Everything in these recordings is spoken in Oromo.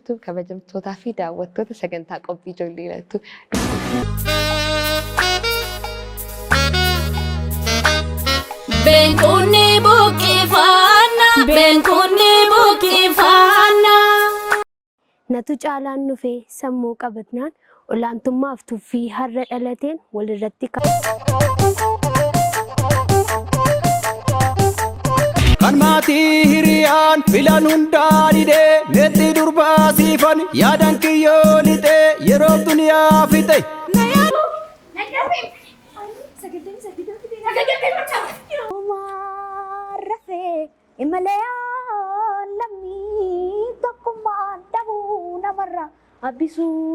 jirtu kabajamtootaa fi daawwattoota sagantaa qophii ijoollee laatu. Benkuni buqqifana Natu caalaan dhufee sammuu qabatnaan olaantummaaf tuffii har'a dhalateen walirratti kan maatii hiriyaan filan hundaa didee meexxii durbaa siifan yaadan kiyyoo lixee yeroo duniyaa fixe. Rafee imaleeyaan lammii tokkummaan dhabuu namarraa abbisuu.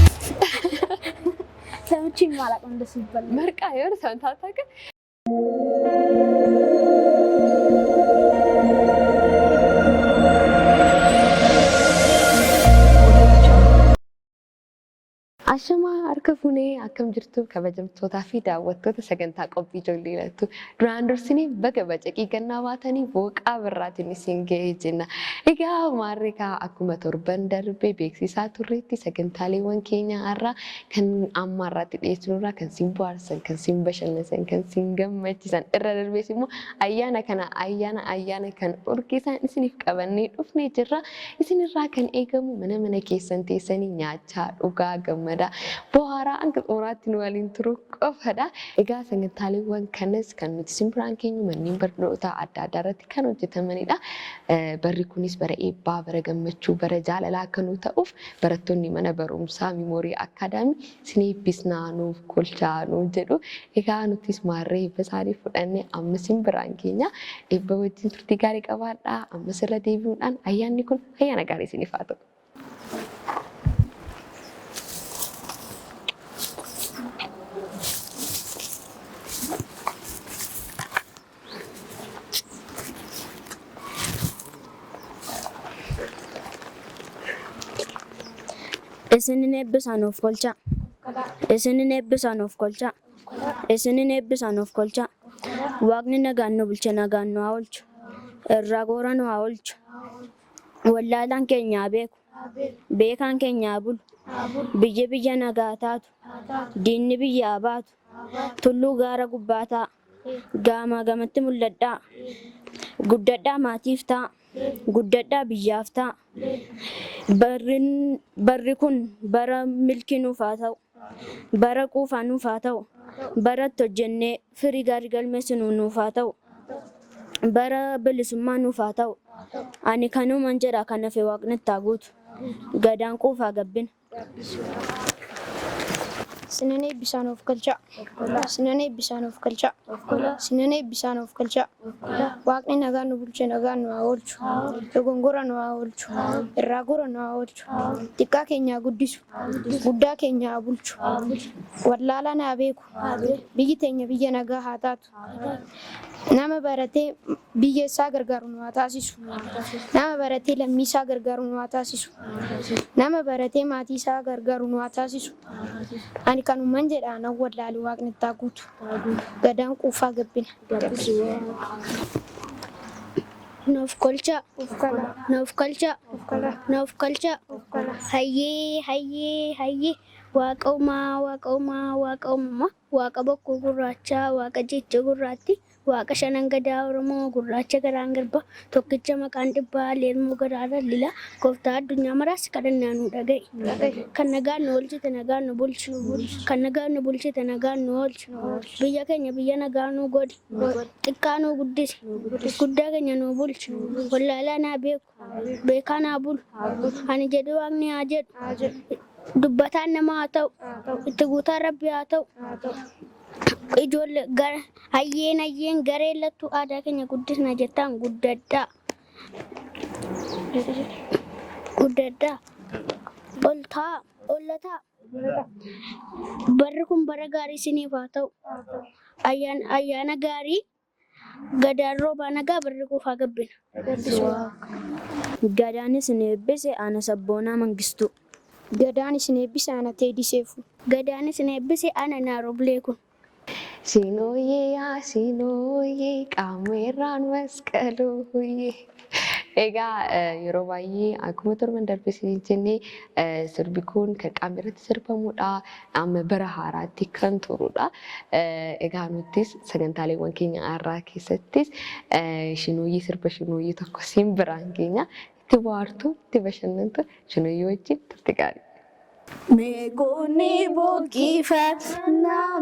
Samichi maal akka hunda sibbal. Marqaa yoo ta'an taataa kan. Ashamaa harka fuunee akkam jirtu kabajamtootaa fi daawwattoota sagantaa qophii ijoollee laatu. Duraan dursinee baga bacaqii gannaa baatanii booqaa birraatiin isin ga'ee jenna. Egaa maarrikaa akkuma torban darbee beeksisaa turreetti sagantaaleen keenya har'aa kan amma irratti dhiyeessinurraa kan sin bohaarsan, kan sin bashannansiisan, kan sin gammachiisan irra darbees immoo ayyaana kan urgeessan isiniif qabannee dhufnee jirra. Isinirraa kan eegamu mana keessan teessanii nyaachaa dhugaa gammadaa. Bohaaraa hanga xumuraatti nu waliin turuu qofadha. Egaa sagantaaleen kanas kan nuti isin biraan keenyu manneen barnootaa adda addaa irratti kan hojjetamanidha. Barri kunis bara eebbaa, bara gammachuu, bara jaalalaa akka nu ta'uuf barattoonni mana barumsaa Meemoorii Akaadaamii isin eebbisnaa nuuf kolchaa nuuf jedhu. Egaa nutis maarree eebba isaanii fudhannee amma isin biraan keenya eebba wajjin turtii gaarii qabaadhaa. Ammas irra deebi'uudhaan ayyaanni kun ayyaana gaarii isiniif haa ta'u. Isinin eebbisan of kolcha. Isinin eebbisan of kolcha. Isinin eebbisan of kolcha. Waaqni nagaan nu bulche nagaan nu haa oolchu. Irraa goora nu haa oolchu. Wallaalaan keenya haa beeku. Beekaan keenya haa bulu. Biyya nagaa taatu. Diinni biyya haa baatu. Tulluu gaara gubbaa ta'a. Gaamaa gamatti mul'adhaa. Guddadhaa maatiif ta'a. Guddadhaa biyyaaf ta'a. Barri kun bara milkii nuuf haa ta'u. Bara quufaa nuuf haa ta'u. Bara hojjennee firii gaarii galmeessinu nuuf haa ta'u. Bara bilisummaa nuuf haa ta'u. Ani kanuman jedha kan hafe waaqni itti haa guutu. Gadaan quufaa gabbina. Sinanee bishaan of galcha. Sinanee bishaan of galcha. Sinanee bishaan of galcha. Waaqni nagaan nu bulche nagaan nu haa oolchu. Dogongora nu haa oolchu. Irraa gora nu haa oolchu. Xiqqaa keenya haa guddisu. Guddaa keenya haa bulchu. Wallaalaa haa beeku. Biyyi teenya biyya nagaa haa taatu. Nama baratee biyya isaa gargaaru nu haa taasisu. Nama baratee lammii isaa gargaaru nu haa taasisu. Nama baratee maatii isaa gargaaru nu haa taasisu. Ani kanuman jedha nan wallaalu waaqni itti haa guutu. Gadaan quufaa gabbina. Nuuf kolcha. Nuuf kolcha. Nuuf kolcha. Hayyee. Waaqa uumaa. Waaqa bokkuu gurraacha. Waaqa jecha gurraatti. Waaqa shanan gadaa Oromoo gurraacha garaan garba tokkicha maqaan dhibbaa leelmoo garaarra lila gooftaa addunyaa maraas kadhannaa nu dhaga'i. Kan nagaan nu oolchite nagaan nu bulchu. Kan nagaan nu bulchite nagaan nu oolchu. Biyya keenya biyya nagaa nu godhi. Xiqqaa nu guddisi. Guddaa keenya nu bulchu. Wallaalaa naa beeku. Beekaa naa bulu. Ani jedhu waaqni haa jedhu. Dubbataan nama haa ta'u. Itti guutaan rabbi haa ta'u. Ijoollee hayyeen garee lattuu aadaa keenya guddisna jettaan guddadhaa. Ollataa. Barri kun bara gaarii isiniif haa ta'u. Ayyaana gaarii gadaan roobaa nagaa barri quufaa gabbina. Gadaan isin eebbise ana sabboonaa mangistuu. Gadaan isin eebbise ana teediseefu. Gadaan isin eebbise ana naaroblee kun. Sinooyee qaameerraan masqalooyee Egaa yeroo baay'ee akkuma torban darbee isin jennee sirbi kun kan qaama irratti sirbamuudha. Amma bara haaraatti kan turudha. Egaa nutis sagantaalee keenya har'aa keessattis shinooyyii sirba shinooyyii tokko siin biraan keenya itti bohaartuu itti bashannantu shinooyyii wajjin turte gaarii. Meekonni buqqifannaa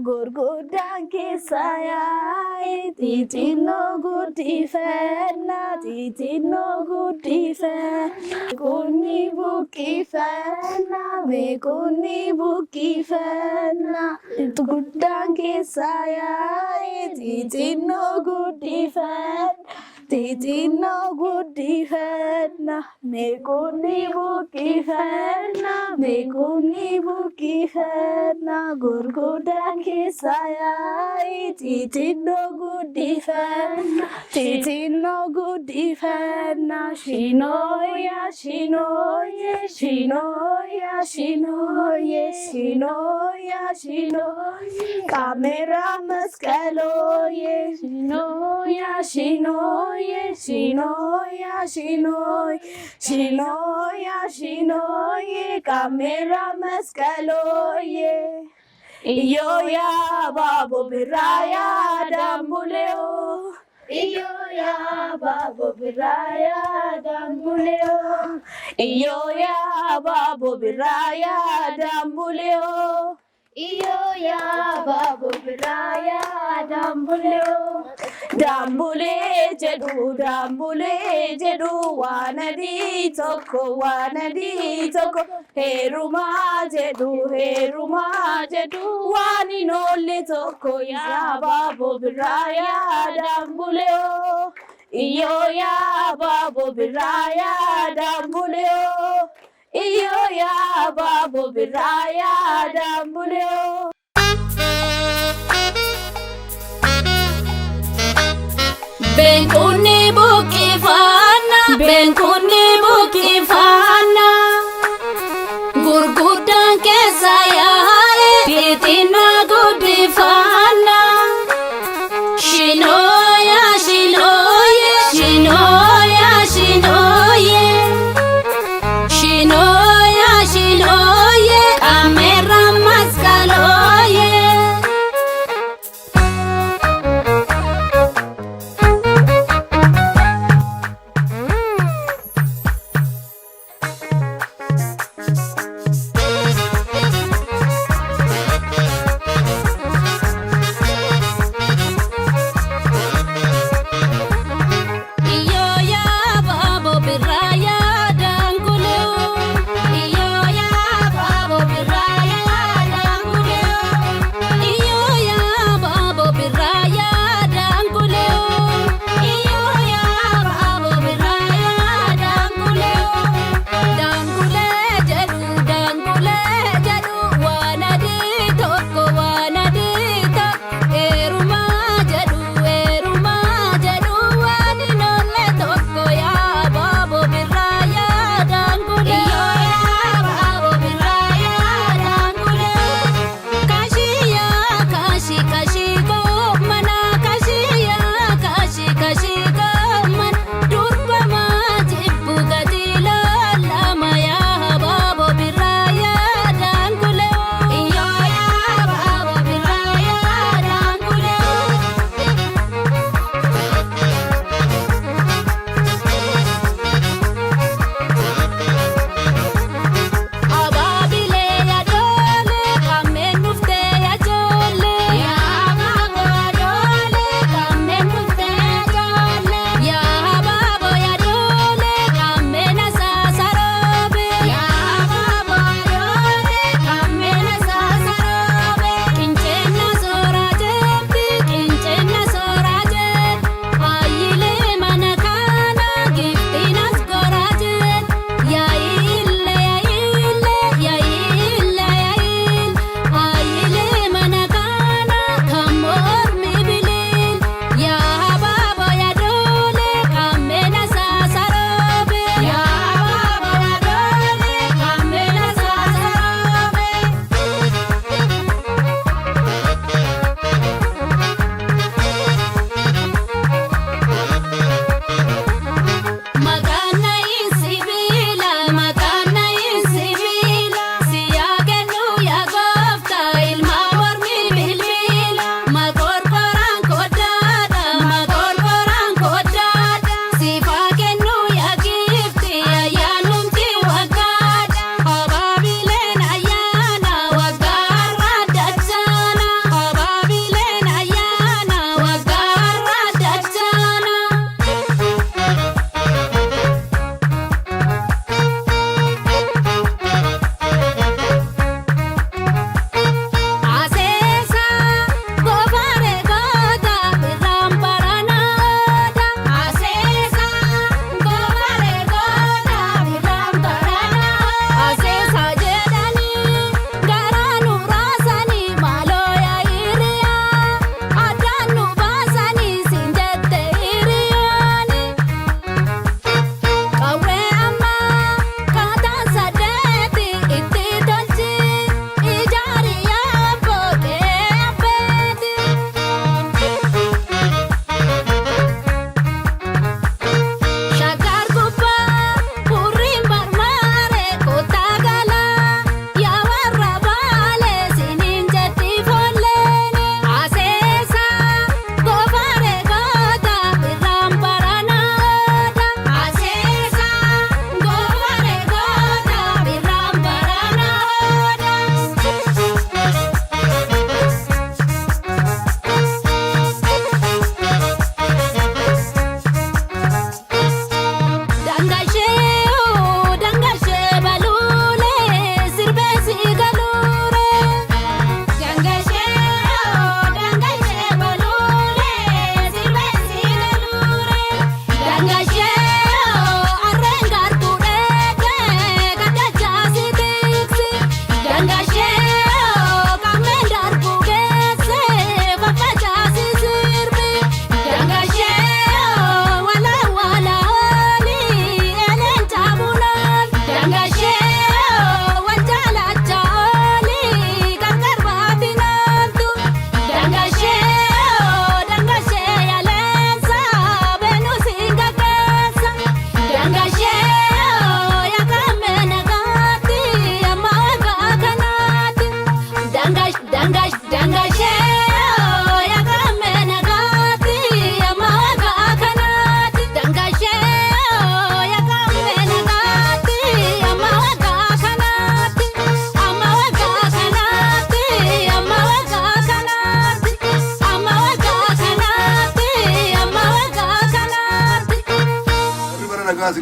gurguddaan keessa yaa'e xixinnoo guddifannaa meekonni buqqifannaa guddaan keessa yaa'e xixinnoo guddifannaa. Titino guddifannaa meekonni buqqifannaa gurguddaan keessa yaa'e titino guddifannaa shinooyaa kaamera maskalooyee Shinoya, kamera maskaloye. Iyoya babo biraya dambuleo. Iyoya babo biraya dambuleo. Iyoya babo biraya dambuleo. Iyoya babo biraya dambuleo. Dambule jedhu waanadi tokko heeruma jedhu waan hin oolle tokko yaa baabo biraayaa dambuleo iyyoo yaa baabo biraayaa dambuleo iyyoo yaa baabo biraayaa dambuleo. Benkuni buqqifannaa gurguddaan keessa yaa'e xixinnaa guddifannaa shinooyaa kaamera maskalooyee.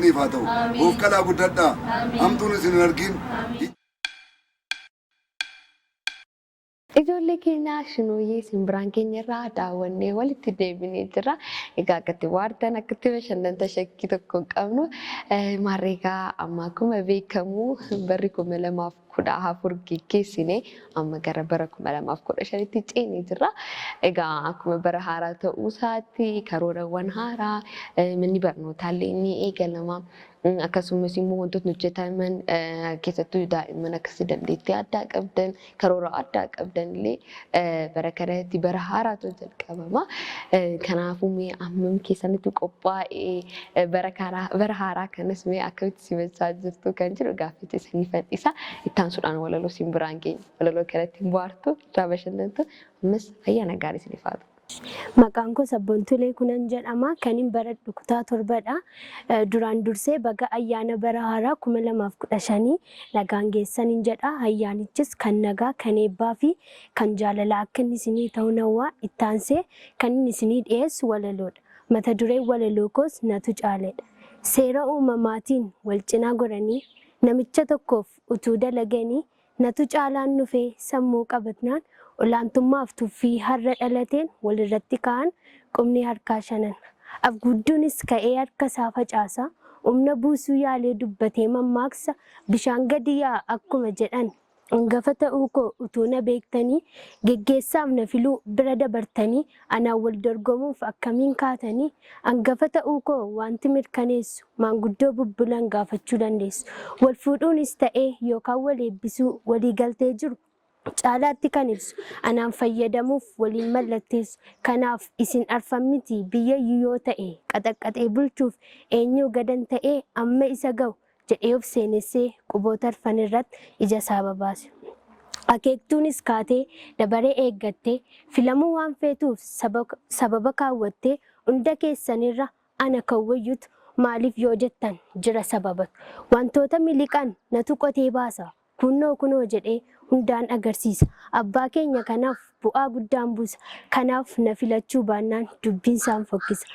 isiniif haa ta'u. Of kalaa guddadhaa. Hamtuun isin hin argin. Ijoollee keenya shinooyyee simbiraan keenya irraa daawwannee walitti deebinee jira. Egaa akkatti waartan akkatti bashannanta shakkii tokko hin qabnu. Maarreegaa amma akkuma beekamu barri 2014 geggeessine amma gara bara 2015tti ceenee jira. Egaa akkuma bara haaraa ta'uu isaatti karoorawwan haaraa manni barnootaallee ni eegalama. Akkasumas immoo wantootni hojjetaman keessattuu daa'imman akkasii dandeettii addaa qabdan karoora addaa qabdan illee bara kanatti bara haaraatu jalqabama. Kanaafuu mee ammam keessanitti qophaa'ee bara haaraa kanas mee akkamitti simachaa jirtu kan jedhu gaaffii isiniif fadhiisa. Ittaansuudhaan walaloo simbiraan keenya walaloo kanatti bohaartu irraa bashannantu ammas ayyaana gaarii isiniif haa ta'u. Maqaan koo Sabboontulee Kunan jedhama. Kan hin baradhu kutaa torbadha. Duraan dursee baga ayyaana bara haaraa 2015 nagaan geessaniin jedha. Ayyaanichis kan nagaa, kan eebbaa fi kan jaalalaa akka inni isinii ta'u nawwaa. Ittaansee kan inni isinii dhiyeessu walaloodha. Mata dureen walaloo koos natu caaledha. Seera uumamaatiin wal cinaa goranii namicha tokkoof utuu dalaganii natu caalaan dhufee sammuu qabatnaan olaantummaaf tuffii har'a dhalateen walirratti ka'an qubni harkaa shanan. Abgudduunis ka'ee harka isaa facaasa. Humna buusuu yaalee dubbatee mammaaksa. Bishaan gadi yaa'a akkuma jedhan. Hangafa ta'uu koo utuu na beektanii geggeessaaf na filuu bira dabartanii anaan wal dorgomuuf akkamiin kaatanii. Hangafa ta'uu koo wanti mirkaneessu maanguddoo bubbulan gaafachuu dandeessu. Wal fuudhuunis ta'ee yookaan wal eebbisuu walii galtee jiru. Caalaatti kan ibsu anaan fayyadamuuf waliin mallatteessu. Kanaaf isin arfan miti biyya yoo ta'e qaxaqqaxee bulchuuf eenyuu gadan ta'ee amma isa ga'u jedhee of seenessee quboota arfan irratti ija isaa babaase. Akeektuunis kaatee dabaree eeggattee filamuu waan feetuuf sababa kaawwattee hunda keessanirra ana kan wayyutu maaliif yoo jettan jira sababatu. Wantoota miliqan natu qotee baasa. Kunoo jedhee hundaan agarsiisa. Abbaa keenya kanaaf bu'aa guddaan buusa. Kanaaf na filachuu baannaan dubbiin isaan fokkisa.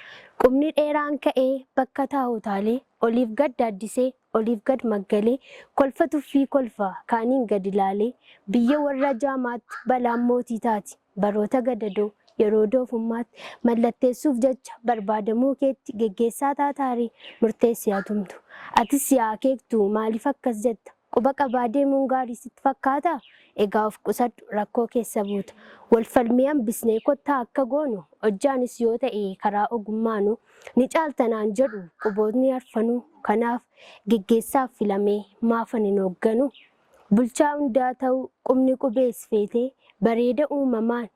Qubni dheeraan ka'ee bakka taa'u taalee oliif gad daaddisee oliif gad maggalee kolfa tuffii kolfa kaaniin gad ilaalee biyya warra jaamaatti balaan mootii taati. Baroota gadadoo yeroo doofummaatti mallatteessuuf jecha barbaadamuu keetti geggeessaa taataarii murteessi haa tumtu. Atis yaa akeektu maaliif akkas jetta? Quba qabaa deemuun gaarii sitti fakkaata? Egaa of qusadhu rakkoo keessa buuta. Wal falmii hambisnee kottaa akka goonu hojjaanis yoo ta'e karaa ogummaanu ni caaltanaan jedhu qubootni arfanuu. Kanaaf geggeessaaf filamee maafan hin hoogganu. Bulchaa hundaa ta'uu qubni qubees feetee bareeda uumamaan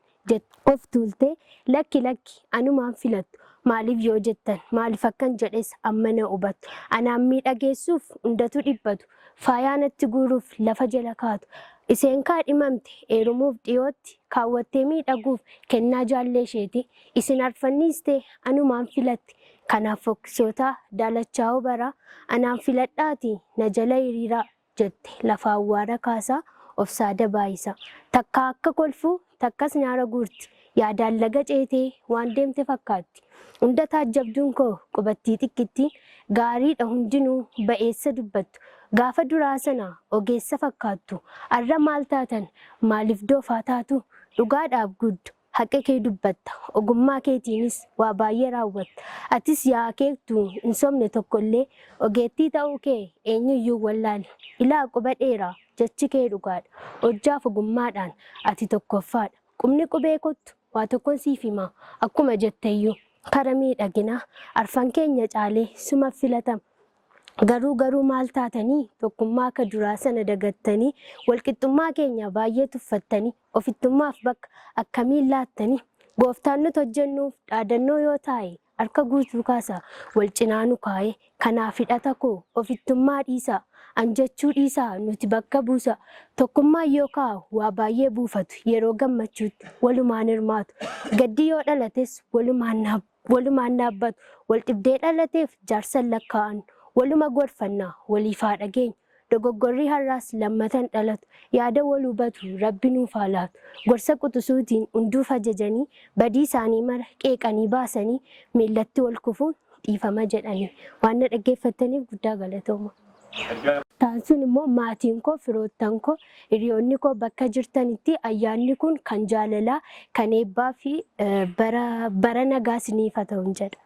of tuultee lakki anumaan filattu. Maaliif yoo jettan maaliif akkan jedhes amma na hubattu. Anaan miidhageessuuf hundatu dhibbatu. Faayaanatti guuruuf lafa jala kaatu. Iseen kaadhimamte heerumuuf dhiyootti kaawwattee miidhaguuf kennaa jaallee isheeti. Isin arfanniis ta'e anumaan filatti. Kanaaf fokkisootaa daalachaa baraa anaan filadhaati na jala hiriiraa jette lafa awwaara kaasaa of saada baay'isa. Takka akka kolfuu takkas nyaara guurti. Yaadaan laga ceetee waan deemte fakkaatti. Hunda taajjabduun koo qubattii xiqqittiin gaariidha hundinuu ba'eessa dubbattu. Gaafa duraa sana ogeessa fakkaattu. Arra maal taatan maaliif doofaa taatu? Dhugaadhaaf guddu haqa kee dubbatta. Ogummaa keetiinis waa baay'ee raawwatta. Atis yaa akeektu hin sobne tokkollee ogeettii ta'uu kee eenyuyyuu wallaale. Ilaa quba dheeraa jechi kee dhugaadha. Hojjaaf ogummaadhaan ati tokkoffaadha. Qubni qubee kottu waa tokkon siif himaa akkuma jetteyyuu kara miidhaginaa arfan keenya caalee suma filatama. Garuu maal taatanii tokkummaa akka duraa sana dagattanii walqixxummaa keenya baay'ee tuffattanii ofittummaaf bakka akkamiin laattanii gooftaan nuti hojjennuuf dhaadannoo yoo taa'e harka guutuu kaasa wal cinaa nu kaa'e. Kanaaf hidhata koo ofittummaa dhiisaa anjechuu dhiisaa nuti bakka buusa. Tokkummaa yoo kaa'u waa baay'ee buufatu yeroo gammachuutti walumaan hirmaatu. Gaddi yoo dhalates walumaan dhaabbatu. Wal dhibdee dhalateef jaarsan lakkaa'an. Waluma gorfannaa waliif haa dhageenyu. Dogoggorrii har'aas lammatan dhalatu. Yaada wal hubatu rabbi nuuf haa laatu. Gorsa quxisuutiin hunduuf ajajanii badii isaanii mara qeeqanii baasanii miillatti wal kufuun dhiifama jedhanii waan na dhaggeeffataniif guddaa galatooma. Taansuun immoo maatiin koo, firoottan koo, hiriyoonni koo bakka jirtanitti ayyaanni kun kan jaalalaa, kan eebbaa fi bara nagaa isiniif haa ta'u jedha.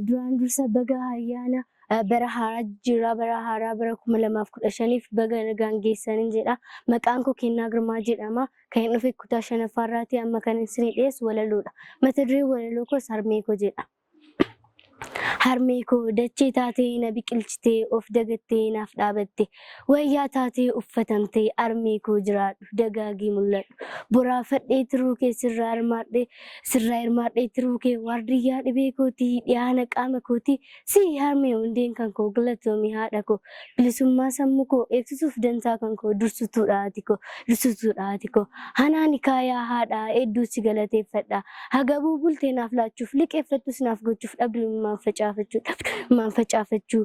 Duraan dursa baga ayyaana bara haaraa jira, bara haaraa bara 2015f baga nagaan geessanii jedha. Maqaan koo Kennaa Girmaa jedhama. Kan dhufe kutaa 5ffaarraati. Amma kan isin dhiyeessu walaloodha. Mata dureen walaloo koos Harmee koo jedha. Harmee koo dachee taatee na biqilchitee of dagattee naaf dhaabatte wayyaa taatee uffatamtee harmee koo jiraadhu dagaagii mul'adhu boraafadhee tiruu kee sirraa hirmaadhee tiruu kee waardiyyaa dhibee kootii dhiyaana qaama kootii si harmee hundeen kan koo galatoomii haadha koo bilisummaa sammuu koo eegsisuuf dantaa kan koo dursituudhaati koo hanaani kaayaa haadhaa hedduu si galateeffadha hagabuu bultee naaf laachuuf liqeeffattus naaf gochuuf dhabdummaa facaafachuu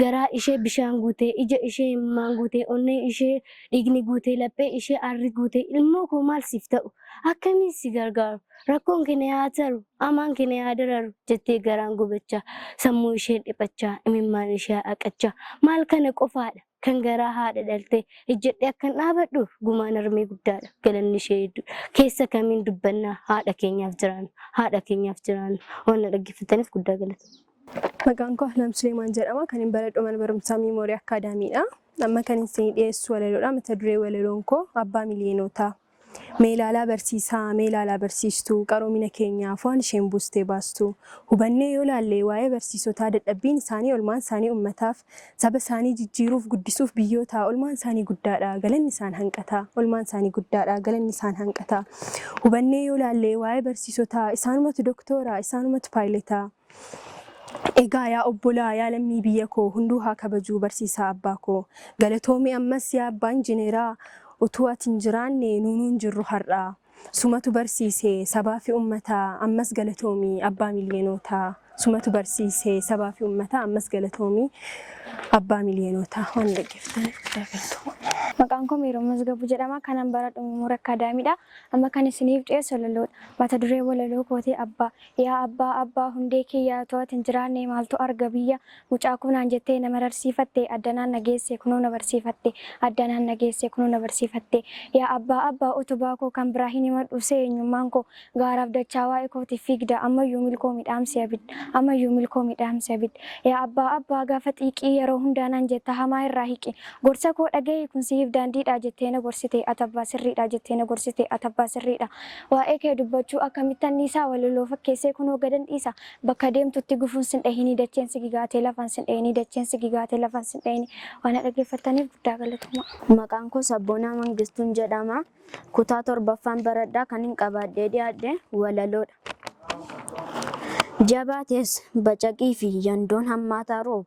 garaa ishee bishaan guutee ija ishee imimmaan guutee onnee ishee dhiigni guutee laphee ishee aarri guutee ilmoo koo maal siif ta'u akkamiin si gargaaru rakkoon kee na yaa taru amaan kee na yaa dararu jettee garaan gubachaa sammuu ishee dhiphachaa imimmaan ishee haqachaa maal kana qofaadha kan garaa haadha dhaltee ijjedhee akkan dhaabadhuuf gumaan harmee guddaadha galanni ishee hedduu keessa kamiin dubbannaa haadha keenyaaf jiraannu waan na dhaggeeffataniif guddaa galata. Maqaan koo Ahlam Suleemaan jedhama. Kan hin baradhu mana barumsaa Miimoorii Akaadaamiidha. Amma kan isin dhiyeessu walaloodha. Mata duree walaloon koo Abbaa Miliyeenootaa. Mee ilaalaa barsiisaa, mee ilaalaa barsiistuu, qaroomina keenyaaf waan isheen buustee baastu. Hubannee yoo laallee waa'ee barsiisotaa dadhabbiin isaanii olmaan isaanii ummataaf saba isaanii jijjiiruuf guddisuuf biyyootaa olmaan isaanii guddaadha galanni isaan hanqata. Olmaan isaanii guddaadha galanni isaan hanqata. Hubannee yoo laallee waa'ee barsiisotaa isaanumatu doktooraa, isaanumatu paayiletaa. Egaa yaa obbolaa yaa lammii biyya koo hunduu haa kabajuu barsiisaa abbaa koo galatoomii ammas yaa abbaa injineeraa utuu ati hin jiraanne nuunuun jirru har'aa sumatu barsiisee sabaa fi uummataa ammas galatoomii abbaa miliyeenootaa sumatu barsiisee sabaa fi uummataa ammas galatoomii abbaa miliyeenootaa waan dhaggeeffataniif guddaa galatooma. Maqaan koo Miiroo Mazgabuu jedhama. Kanan baradhu Miimoorii Akaadaamiidha. Amma kan isiniif dhiyeessu walaloodha. Mata duree walaloo kootee abbaa. Yaa abbaa hundee kiyyaa to'atu hin jiraanne maaltu arga biyya mucaa kunaan jettee nama barsiifatte addanaan nageesse kunoo na barsiifatte addanaan nageesse kunoo na barsiifatte. Yaa abbaa utubaa koo kan biraa hin himadhu eenyummaan koo gaaraaf dachaa waa'ee kootiif fiigda ammayyuu milkoo midhaamsi abidda. Yaa abbaa gaafa xiiqii yeroo hundaanaan jetta hamaa irraa hiqi gorsa koo dhagaye kun siif daandiidha jettee na gorsite atabbaa sirriidha jettee na gorsite atabbaa sirriidha. Waa'ee kee dubbachuu akkamittan dhiisaa walaloo fakkeessee kunoo gadan dhiisa bakka deemtutti gufuun sin dhahini dacheen si gigaatee lafaan sin dhahini waan dhaggeeffataniif guddaa galatuma. Maqaan koo Sabboonaa Mangistuun jedhama. Kutaa 7ffaan baradhaa kan hin qabaadhee dhiyaadhe walaloodha. Jabaatees bacaqii fi yandoon hammaataa roobu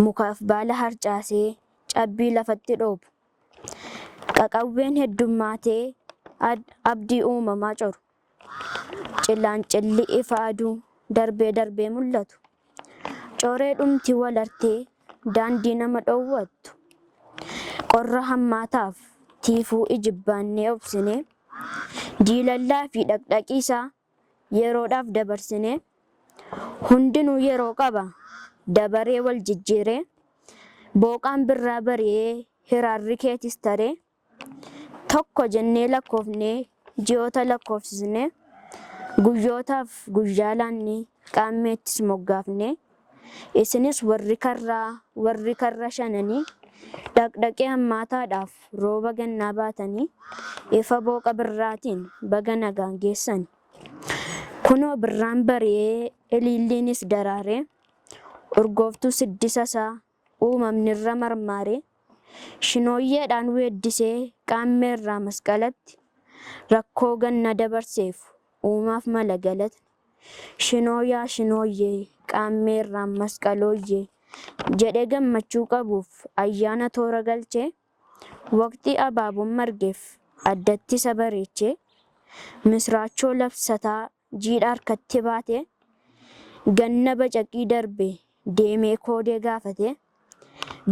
mukaaf baala harcaasee cabbii lafatti dhoobu qaqawween heddummaatee abdii uumamaa coru cillaancelli ifa aduu darbee mul'atu coree dhumti walartee daandii nama dhoowwattu qorra hammaataaf tiifuu ijibbaannee obsinee diilallaa fi dhaqdhaqiisaa yeroodhaaf dabarsinee hundinuu yeroo qaba dabaree wal jijjiiree booqaan birraa baree hiraarri keetis taree tokko jennee lakkoofnee ji'oota lakkoofsisnee guyyootaaf guyyaa laannee qaammeettis moggaafnee isinis warri karra shananii dhaqdhaqee hammaataadhaaf rooba gannaa baatanii ifa booqa birraatiin baga nagaan geessan. Kunoo birraan baree ililliinis daraaree urgooftuu siddisasaa uumamnirra marmaaree shinooyyeedhaan weeddisee qaammeerraa masqalatti rakkoo ganna dabarseef uumaaf mala galata. Shinooyaa shinooyyee qaammeerraa masqalooyyee jedhee gammachuu qabuuf ayyaana toora galchee waqtii abaaboon margeef addatti isa bareechee misraachoo labsataa jiidha harkatti baatee ganna bacaqii darbee deemee koodee gaafatee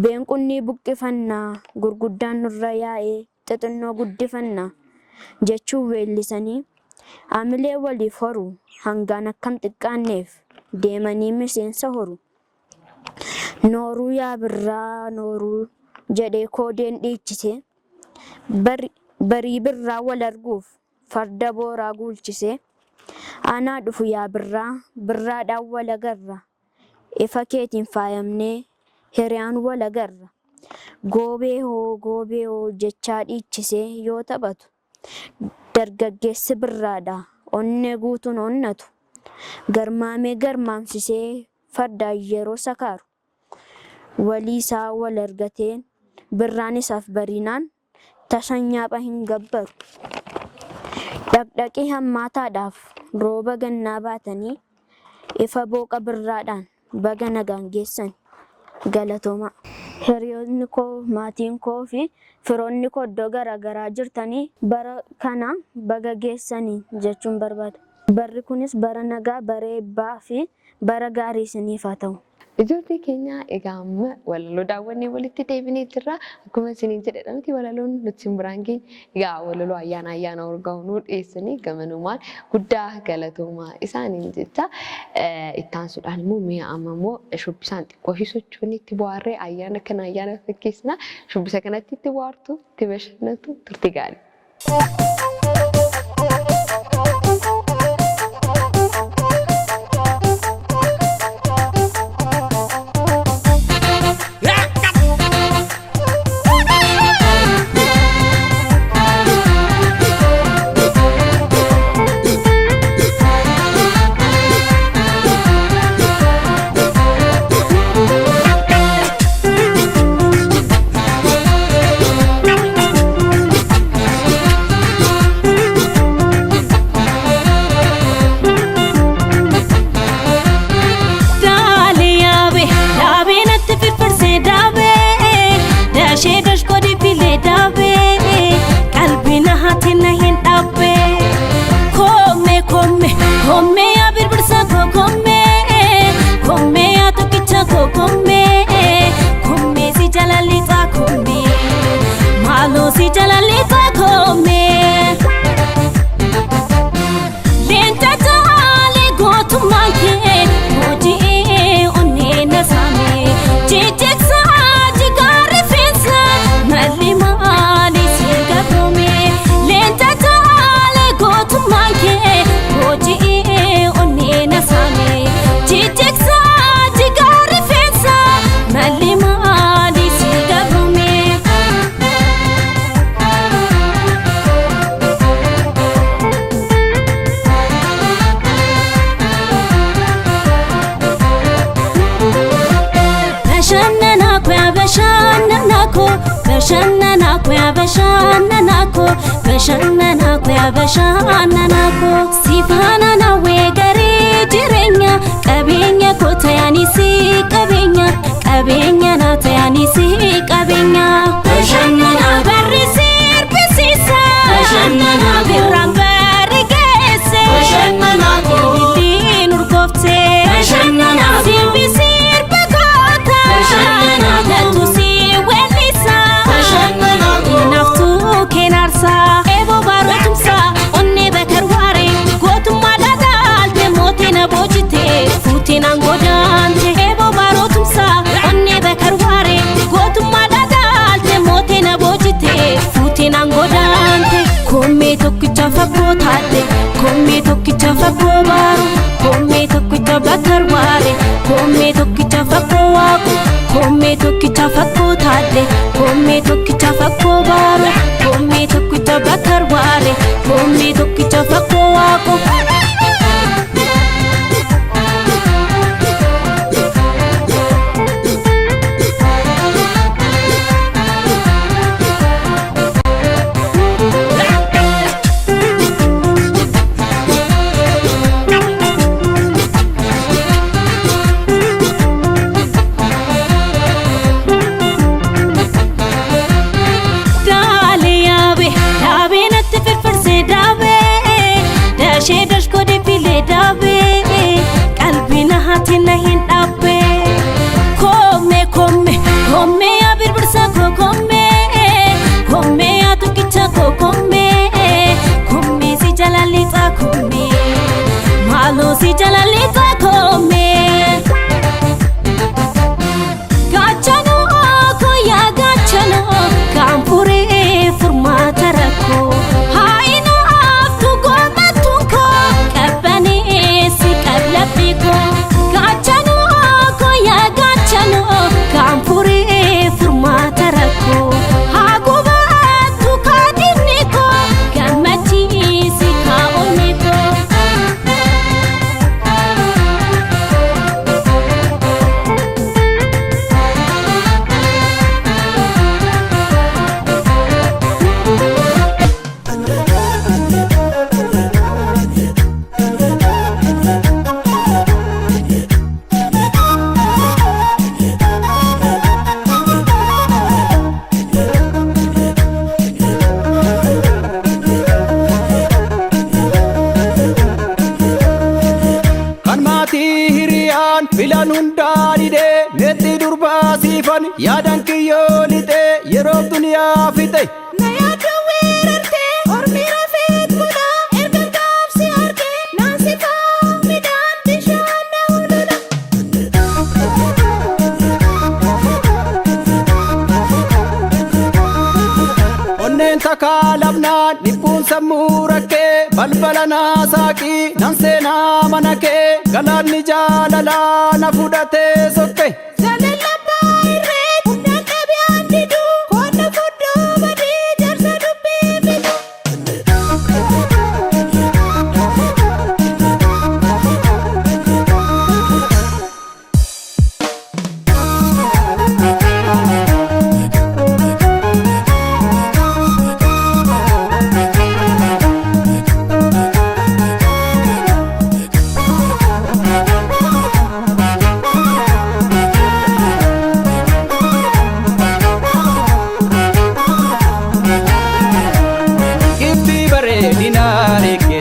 beenqunnii buqqifannaa gurguddaan nurra yaa'ee xixinnoo guddifannaa jechuun weellisanii Amilee waliif horu hangaan akkam xiqqaanneef deemanii miseensa horu. Nooruu yaa birraa nooruu jedhee koodeen dhiichise. Barii birraa wal arguuf farda booraa guulchise. Aanaa dhufu yaa birraa birraadhaan wal agarra. Ifa keetiin faayamnee hiriyaan wal agarra. Goobee hoo jechaa dhiichisee yoo taphatu. Dargaggeessi birraadha onnee guutuun onnatu. Garmaamee garmaamsisee fardaan yeroo sakaaru. Walii isaa wal argateen birraan isaaf barinaan tasan nyaapha hin gabbaru. Dhaqdhaqee hammaataadhaaf rooba gannaa baatanii ifa booqa birraadhaan baga nagaan geessan. Galatooma. Hiriyoonni koo maatiin koo fi firoonni koo iddoo garaagaraa jirtanii bara kana baga geessanii jechuun barbaada. Barri kunis bara nagaa, bara eebbaa fi bara gaarii isiniif haa ta'u. Ijoollee keenya egaa amma walaloo daawwannee walitti deebinee jirra. Akkuma isiniin jedhedha miti walaloon nuti sin biraan geenye. Egaa walaloo ayyaana urgaa'u nu dhiyeessanii gamanumaan guddaa galatoomaa isaaniin jecha. Itti aansuudhaan immoo mi'a amma immoo shubbisaan xiqqoo sochoon itti bohaarree ayyaana kana ayyaana fakkeessina. Shubbisa kanatti itti bohaartu, itti bashannantu turtii gaarii. Bashananako sifana na wegare jirenya qabeenya ko tayanisi qabeenya na tayanisi qabeenya bashanana barrisir bisisa bashanana birran barigese bashanana bilin urgofte bashanana simbisir bagota bashanana natusi welisa bashanana inaftu kenarsa Futinang godante ebo barotumsa onne bakarware gotumma dadalte motena bojite futinang godante komme tokkicha fakkotaate komme tokkicha fakkobaru komme tokkicha bakarware komme tokkicha fakkowaaku komme tokkicha fakkotaate komme tokkicha fakkobaru komme tokkicha bakarware komme tokkicha fakkowaaku yaadan kiyyoo lixee yeroo duniyaa fixe. Na yaaddu weerartee ormi rafeet bula erga gaafsi argee naansi faa midhaan bishaan dha'uu lola. Onneen takkaa labnaan dhibbuun sammuu rakkee balbala naasaaqii nan seenaa mana kee galaanni jaalalaa na fudhatee sokke. Jaalalabbaa irree humnaan dhabiyaan diduu koonna fuddoo badii jarsa dubbii fidu.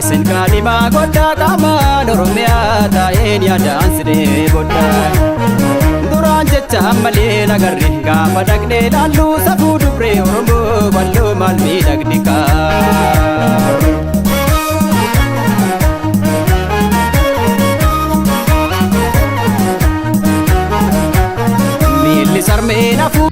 Sen kalima godda qamaan oromiyaa taa'een yaadaan sidee godda. Duraan jecha malee nagarri gaafa dhaqnee laalluu safuu dubree oromoo bal'oo maal miidhagni kaa. Miilli sarmee nafuu.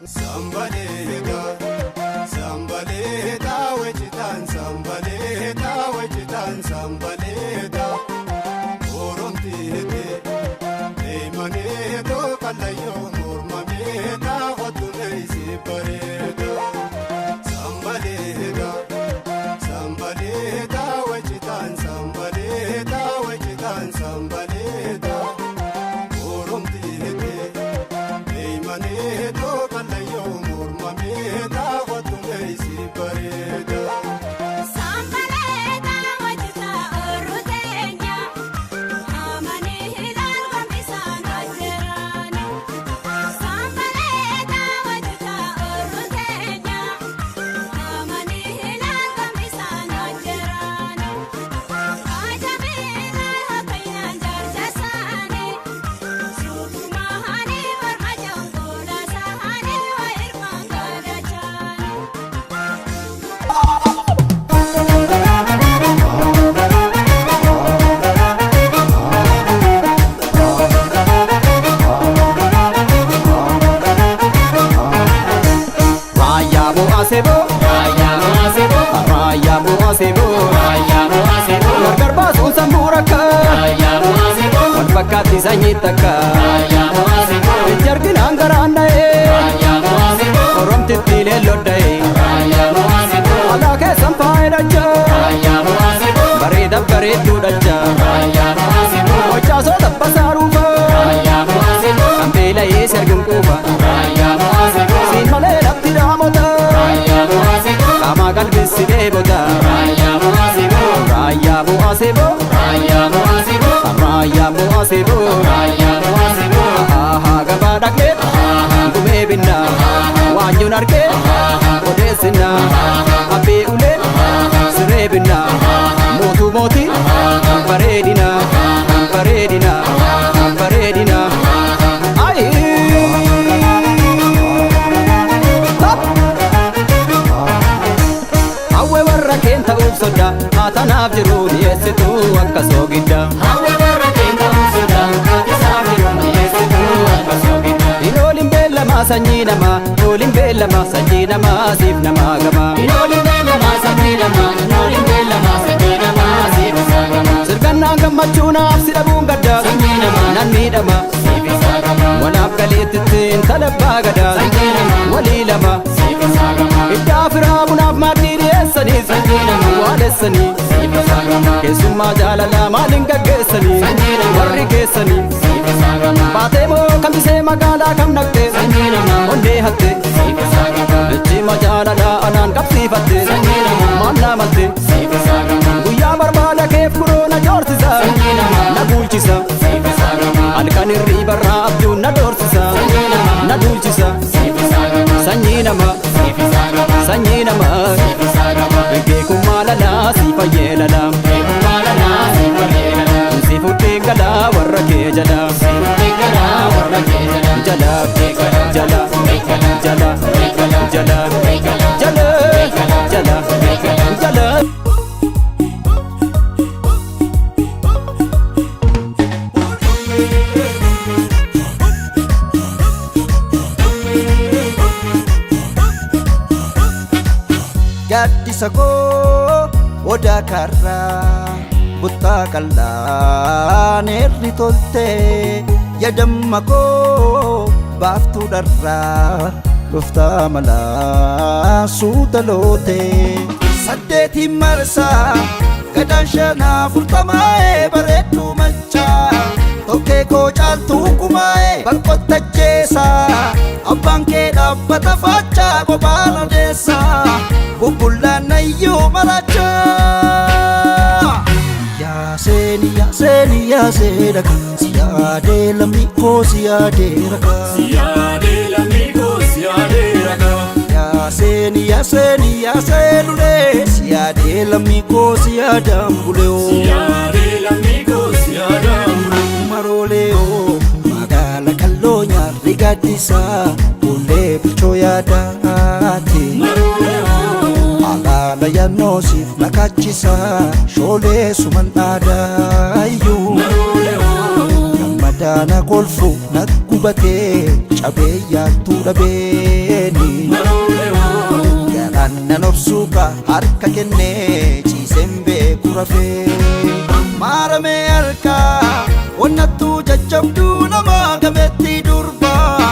Sambaleta, sambaleta, wechitan sambaleta, wechitan sambaleta. Oromtite, eimaneto kalayo mormameta, hotuneisi pareta. Sambaleta, sambaleta, wechitan sambaleta, wechitan sambaleta. Oromtite, eimaneto kalayo mormameta, hotuneisi pareta. Sambaleta wajita orutenya amani hilal gambisana jirani. Sambaleta wajita orutenya amani hilal gambisana jirani. Ajamila hakayna jarjasani sukumahani warmajangola sahani wa irmangadachani. Raya Muasebo, Raya Muasebo, Raya Muasebo, Raya Muasebo. Garba Susan Buraka, Raya Muasebo. Wakati Zanyitaka, Raya Muasebo. Jarkin Angaranda, Raya Muasebo. Oromti Tile Lodai, Raya Muasebo. Alake Sampai Raja, Raya Muasebo. Barida Baridu Raja, Raya Muasebo. Ochaso Tapasaruba, Raya Muasebo. Ambela Yeser Gumkuba, Raya Muasebo. Sinmale Raptiramota, Raya Muasebo. Kama Galbisi Debota, Raya Muasebo. Raya Muasebo, Raya Muasebo. Raya Muasebo, Raya Muasebo. Aha Gabadakle, Gumebina, Wanyunarke, Odesina, Abe Ule, Serebina, Motu Moti, Paredina, Paredina, Paredina. Aye. Awe warra kenta ubsoda, atanaaf jiru dhiyeessitu akka soogidda. Awe warra kenta ubsoda, atanaaf jiru dhiyeessitu akka soogidda. Inoolin beellama sanyii namaa, inoolin beellama sanyii namaa, siif namaa gama. Inoolin beellama sanyii namaa, inoolin beellama sanyii namaa, siif isaa gama. Sirgannaan gammachuu naaf si dhabuun gadda, sanyii namaa nan miidhama, siif isaa gama. Walaaf galeettittiin talabbaa gada, sanyii namaa walii lama, siif isaa gama. Iddaa firaa bunaaf maaddii dhiyeessanii, sanyii namaa waalessanii, siif isaa gama. Keessummaa jaalalaa maaliin gaggeessanii, sanyii namaa warri keessanii, siif isaa gama. Baatee moo kambisee magaalaa kam naqxee, sanyii namaa onnee hattee, siif isaa gama. Ejjima jaalalaa anaan qabsiifattee, sanyii namaa maal naamattee, siif isaa gama. Guyyaa barbaada keef kuroo na joorsisa, sanyii namaa na bulchisa, siif isaa gama. Halkan hirriibarraa abjuun na doorsisa, sanyii namaa na duulchisa, siif isaa gama. Sanyii namaa, siif isaa gama. Sanyii namaa, siif isaa gama. Beekummaa lalaa si fayyee lalaa, beekummaa lalaa si fayyee lalaa. Si fuddee galaa warra kee jalaa, si fuddee galaa warra kee jalaa. Jalaa, jala, jala, jala, jala, jala, jala. Gaddisa koo odaa karraa buttaa qal'aan irri tolte yadamma koo baaftuu dharraa dhuftaa malaa suuta loote. Saddeetiin marsaa gadaan shanaa furtamaa'ee bareedduu machaa tokkee koo caaltuu kumaa'ee bakkotta jeesaa abbaan kee dhaabbata faachaa qophaan odeessaa bubbullaan nayyuu marachaa. Yaaseni yaaseni yaasee dhagaa siyaadee lammii koo siyaadee ragaa siyaadee lammii koo siyaadee ragaa. Yaaseni yaaseni yaasee dhulee siyaadee lammii koo siyaadaan buleoo siyaadee lammii koo siyaadaan buleoo marooleoo magaala kalloo nyaarri gaaddisaa bullee bilchoo yaadaati alaala yaannoosiif nakachisaa shoolee suman dhaadaayyuu gammadaana kolfu naggu gubatee cabee yaattuu dhabeeni garaan nan obsuuka harka kennee ciiseen beeku rafee maaramee harkaa wannattuu jajjabduu namaa gameettii durbaa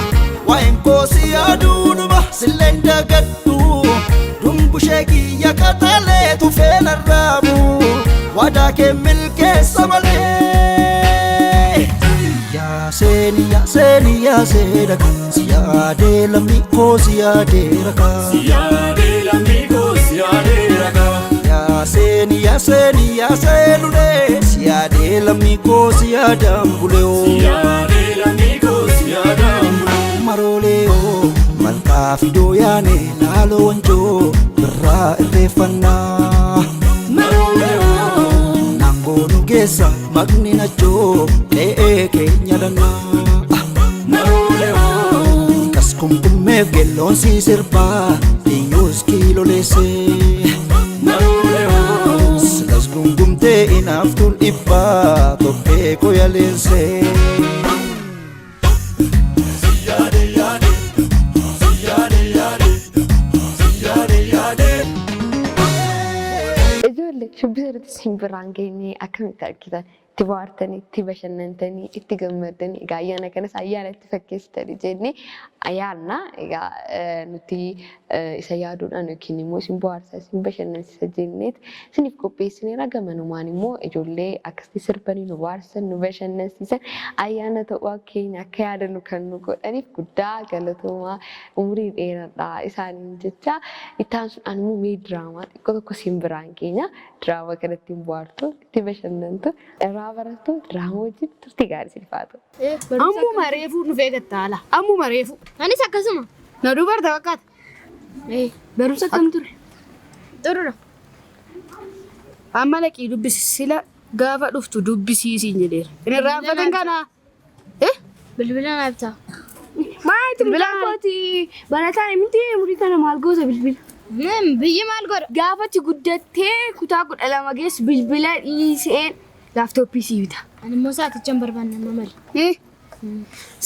waa'een koosii yaaduunuma silleen dagaddu dumbushee kiyya qaxalee tufee narraabu wadaa kee milkeessa malee yaaseni yaaseni yaaseera siyaadee lammii koo siyaadee rakaa yaaseni yaaseni yaaseelulee siyaadee lammii koo siyaadaan buleoo maroleoo malkaa fidoo yaane laaloo wanjoo birraa irreeffannaa nangoo nu geessa maqni nachoo le'ee keenya dhannaa kas kumkummeef gelloon sii sirbaa eenyuus kiiloleessee silas gungumtee inaaftuun dhibbaa tophee koyaleessee Shubbisa irratti simbiraan geenyee akkamitti argitan itti bohaartanii itti bashannantanii itti gammadanii egaa ayyaana kanas ayyaana itti fakkeessitanii jennee ayyaanna egaa nuti isa yaaduudhaan yookiin immoo isin bohaarsa isin bashannansiisa jenneet isiniif qopheessineera gamanumaan immoo ijoollee akkasitti sirbanii nu bohaarsan nu bashannansiisan ayyaana ta'uu keenya akka yaadannu kan nu godhaniif guddaa galatoomaa umurii dheeraadhaa isaaniin jecha ittaan sunaan immoo mee diraamaa xiqqoo tokko simbiraan keenya diraamaa kanatti bohaartu itti bashannantu irraa barattu diraamaa wajjin turtii gaarii silfaatu. Ammuma reefuu dhufee gattaala. Ammuma reefuu. Anis akkasuma. Na dubarta fakkaata. Barumsa akkam ture? Xurura. Amma laqii dubbisi sila gaafa dhuftu dubbisiisiin jedheera. Inni irraanfatan kana. Bilbila naaf ta'a. Maayiti bilbila kooti barataan miti umurii kana maal goota bilbila? Biyyi maal godha? Gaafatti guddattee kutaa 12 geessu bilbila dhiiseen laaftooppii sii bita. Ani immoo sa'aatichaan barbaanna mali.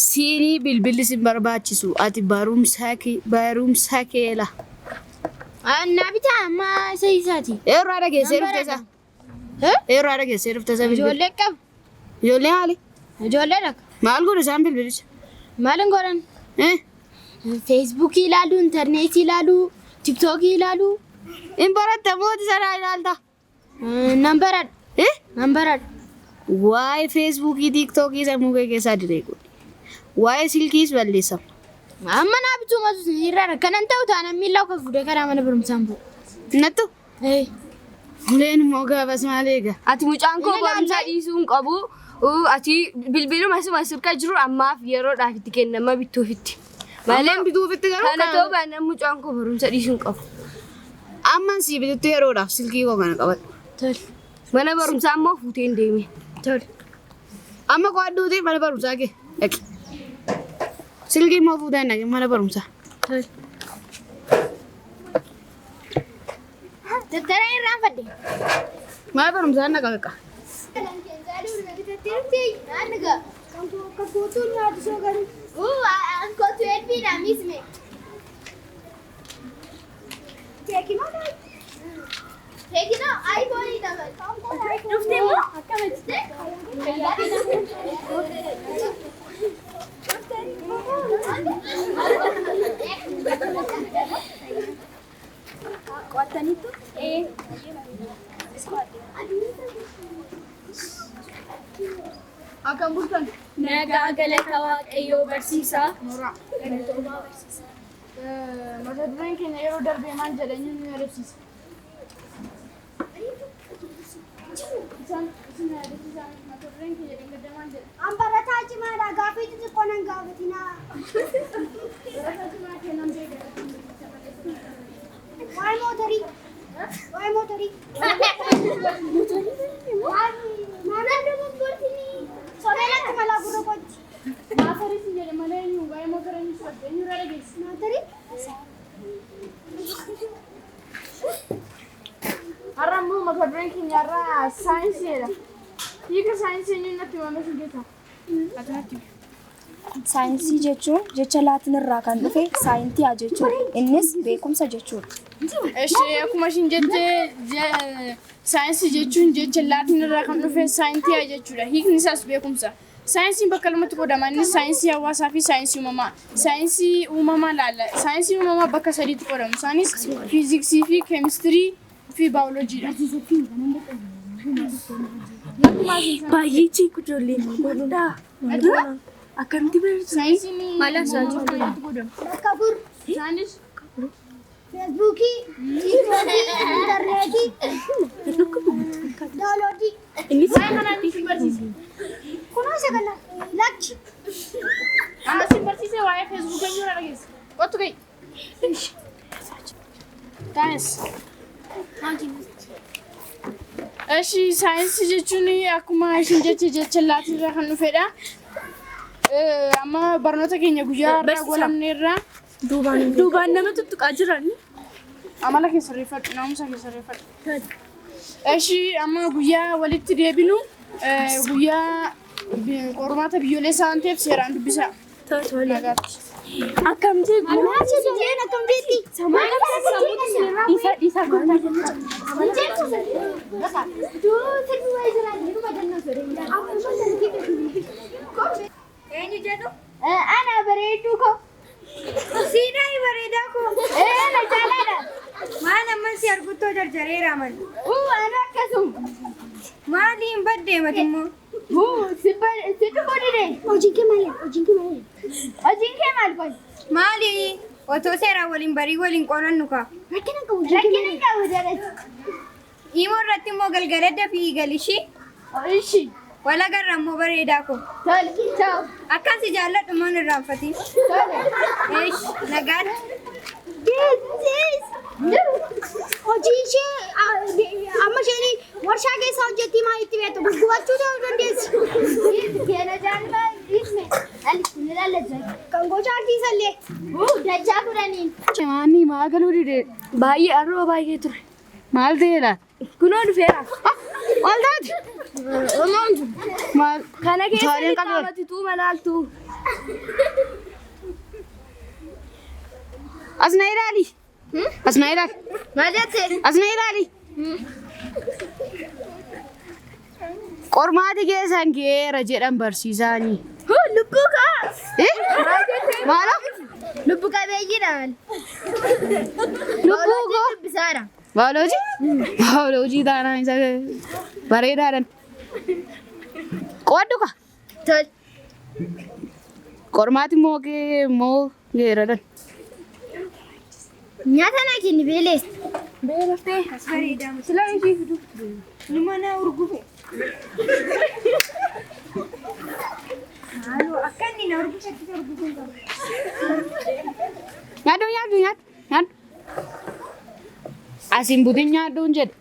Siinii bilbilli sin barbaachisu ati barumsa keela. Naa bitaa amma isa isaati. Yeroo dhageessee dhufte isaa. Yeroo dhageessee dhufte isaa bilbila. Ijoollee qaba. Ijoollee maali? Ijoollee dhaka. Maal godhu isaan bilbilicha? Maal hin godhan? Feesbuukii ilaaluu, intarneetii ilaaluu, tiktookii ilaaluu. Hin baratta mooti sanaa ilaalta? Nan baradha. Nan baradha. Waa'ee feesbuukii, tiktookii sammuu kee keessaa diree godhi. Waa'ee silkiis balleessa. Amma naa bituu matu irraa kanan ta'u taana miilla akka fuudhee karaa mana barumsaan bu'u. Nattu? Uleen immoo gaafas maal eega? Ati mucaan koo barumsaa dhiisuu hin qabu. Ati bilbiluma suma sirka jiru ammaaf yeroodhaaf itti kennama bituufitti. Malee bituufitti garuu kana ta'uu baannaan mucaan koo barumsa dhiisuu hin qabu. Amman si bitutti yeroodhaaf silkii koo kana qabadhu. Tole. Mana barumsaa immoo fuuteen deeme. Tole. Amma koo adduutii mana barumsaa kee dhaqi. Silkii immoo fuuteen dhaqi mana barumsaa. Tole. Dattara irraan fadde. Mana barumsaa na qaqa. Akan bultan. Nagaa galata Waaqayyoo barsiisaa. Galatoomaa barsiisa. Mata dureen keenya yeroo darbee maal jedhanii nu yaadachiisa? Mata dureen keenya dangadda maal jedha? An barataa cimaadha gaafii xixiqqoo nan gaafatinaa. Barataa cimaa kennan beekata. Waa'ee mootorii. Waa'ee mootorii. Maamlaan dogoggortinii. Soree latti malaa gurra qotti. Maasarii si jedhe malee eenyu waa'ee mootorii ni fudhatte eenyu irra dhageessi? Mootorii? Har'a immoo mata dureen keenya irraa saayinsiidha. Hiika saayinsii eenyu natti himame si geeta? Saayinsii jechuun jecha laatiin irraa kan dhufe saayintiyaa jechuudha. Innis beekumsa jechuudha. Akkuma isin jette saayinsii jechuun jecha laatiin irraa kan dhufe saayintiyaa jechuudha. Hiikni isaas beekumsa. Saayinsiin bakka lamatti qoodama. Innis saayinsii hawaasaa fi saayinsii uumamaa. Saayinsii uumamaa laalla. Saayinsii uumamaa bakka sadiitti qoodamu. Isaanis fiiziksii fi keemistirii fi baayoloojiidha. Baay'ee ciiku ijoolleen godhuudha. Akkamitti beektu? Saayinsiin Maal asaatii qoodamu? Isaanis Feesbuukii, tiiktookii, intarneetii, daawunloodii. Innis waa'ee kanaan isin barsiise. Kunoo sagala lakki. Amma isin barsiise waa'ee feesbuukii yoo dhageesse. Kottu gahi. Taanes. Saayinsii jechuun akkuma isin jecha laatiin irraa kan dhufedha. Amma barnoota keenya guyyaa irraa golamne irraa duubaan nama tuttuqaa jiran. amala keessa reeffadhu, naamusa keessa reeffadhu. Amma guyyaa walitti deebinu guyyaa qormaata biyyoolessaa waan ta'eef seeraan dubbisaa. Nagaatti. Akkamitti Akkamitti? Isa goota jenna. Eenyu jedhu? Ana bareedduu ko. Siinaa bareedaa ko. Na jaalaadha. Maal amman si arguttoo jarjareera amal. Ana akkasuma. Maaliin baddee matimmoo? Situ godhine. Hojiin kee maali? Hojiin kee maal qoy? Maali? Otoo seeraan waliin barii waliin qorannu kaa. Rakkina qabu jedhati. Immoo irratti immoo galgaladda fi galishii. Ishii. Wala garra immoo bareedaa ko. Akkan si jaalladhu immoo hin irraanfatiin. Nagaatti. Hojii ishee amma isheen warshaa keessa hojjetti maalitti beektu gurgurachuu ta'uu dandeessi. Keena jaalala dhiisne ni lallajja. Kan gocha artiisallee dachaa kudhaniin. Maanni maa galuu dide Baay'ee arroo baay'ee ture. maal ta'eedha? Kunoo dhufeera. Maal taati? Maal? Kana keessa Taaleen ni qabee. qaamatituu malaaltu. As na ilaali. As na ilaali. Maal jettee? As na ilaali. Qormaati keessan geera jedhan barsiisaanii. Lubbuu kaa. Maalo? Lubbu qabeeyyiidhaan. Lubbuu koo. Dubbisaadha. Baayoloojii? Baayoloojii taanaan isa bareedaadhan. Qooddu ka? Tol. Qormaati moo geeradhan. Nyaata naa kenni beelees. Beelaftee as bareedaa silaa ishee fidu. Numa naa urgufe. Haaloo akka inni na urgufaatti urgufe qaba. Nyaaddu. Asin butin nyaadduun jedhe.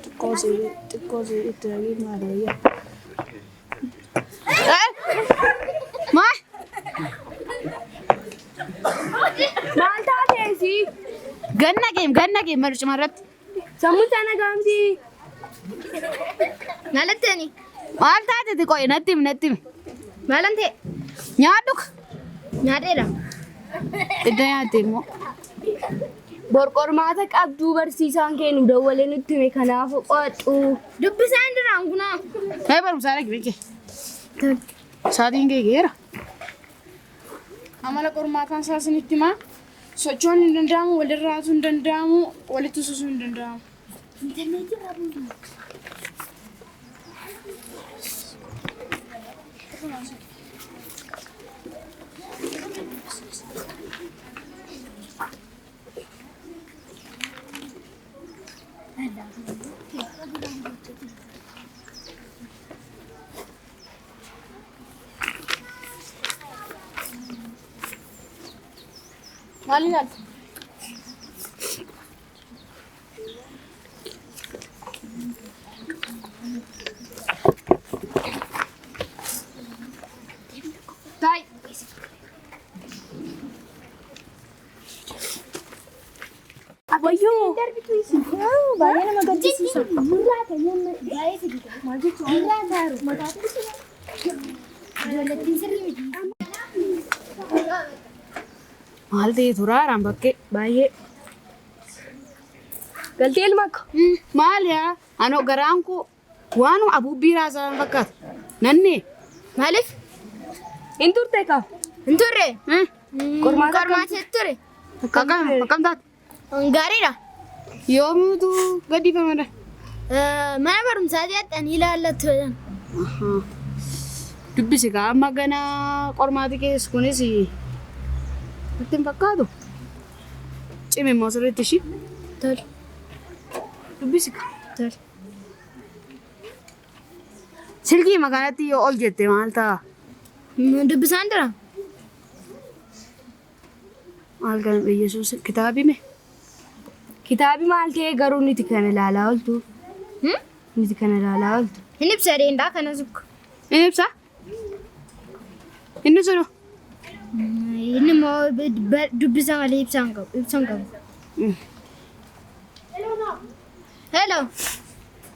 Xiqqoosii itti dhagee maaloo Maal? Maal taateesi? Ganna keem barcuma irratti. Sammuu sana gaamsi. Maalattani? Maal taateti qo'e natti himi. Maalan ta'e? Nyaaddu ka? Nyaadheera. Idda nyaatte immoo. Borqormaata qabduu barsiisaan kennu dawwalee nutti hime kanaaf qo'adhu. Dubbisaan diraan kunoo. Mee barumsaa dhaqi beekee. Saatiin kee geera. Amala qormaataan isaa isinitti himaa. Sochoon hin danda'amu, walirraa haasuu hin danda'amu, walitti susuu hin danda'amu. Maal ilaalta? Wayyoo. Baay'ee nama gaddisiisa. Maal ta'e turaaraan bakkee baay'ee. Galtee ilma ko. Maal yaa anoo garaan koo waanuma abuubbii raasaa fakkaata. Nannee maaliif? Hin turte kaa. Hin turre? Qormaata ture. akkam taate? Gaariidha. Yoomiitu gaddifamedha? Mana barumsaati haxanii ilaallattu jedhan. Dubbisi kaa amma gana qormaati keessa kunis itti hin fakkaatu. Cimi immoo sirriitti ishii. Tole. Dubbisi kaa. Tole. Silkii makaanatti yoo ol jette maal ta'a? Dubbisaan jira. Maal kan Yesuus kitaabi mee? Kitaabi maal ta'e garuu niti kan ilaalaa ooltu. Niti kan ilaalaa ooltu. Inni ibsa deendaa kana sukku. Inni ibsa? Inni sunu? Inni immoo dubbisa malee ibsa hin qabu. Hello.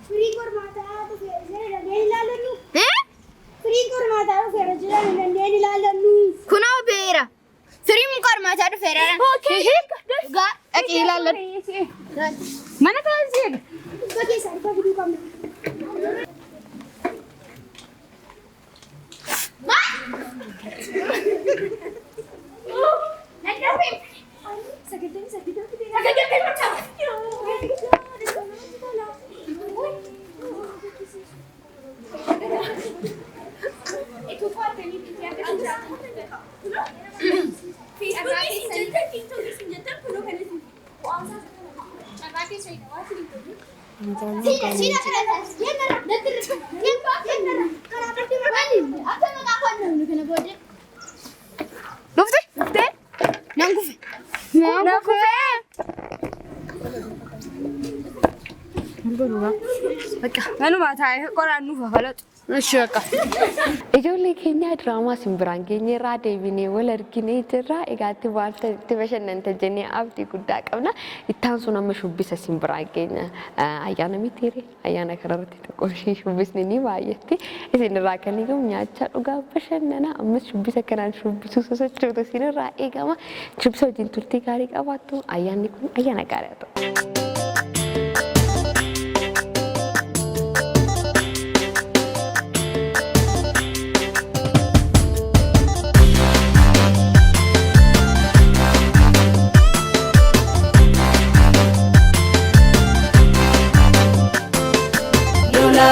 Firii qormaataa dhufeera dandeen ilaalannu. Firii qormaataa dhufeera jira dandeen ilaalannu. Kunoo beera. Firiin qormaataa dhufeera. Dhaqee ilaalladhu. Mana taasisee. Dhibba keessaa dhibba fiduu qabna. Manuma taa'ee qoraan nuuf hafalatu. Ijoollee keenya diraamaa simbiraan keenya irraa deebinee wal arginee jirra. Egaa itti bashannanta jennee abdii guddaa qabna. Ittaan sun amma shubbisa simbiraan keenya ayyaana mitiire ayyaana kanarratti tokko shubbisni ni baay'atti. Isin irraa kan eegamu nyaachaa dhugaa bashannana ammas shubbisa kanaan shubbisuu sosochootu isin irraa eegama. Shubbisa wajjin turtii gaarii qabaattu ayyaanni kun ayyaana gaarii haa ta'u. Yola,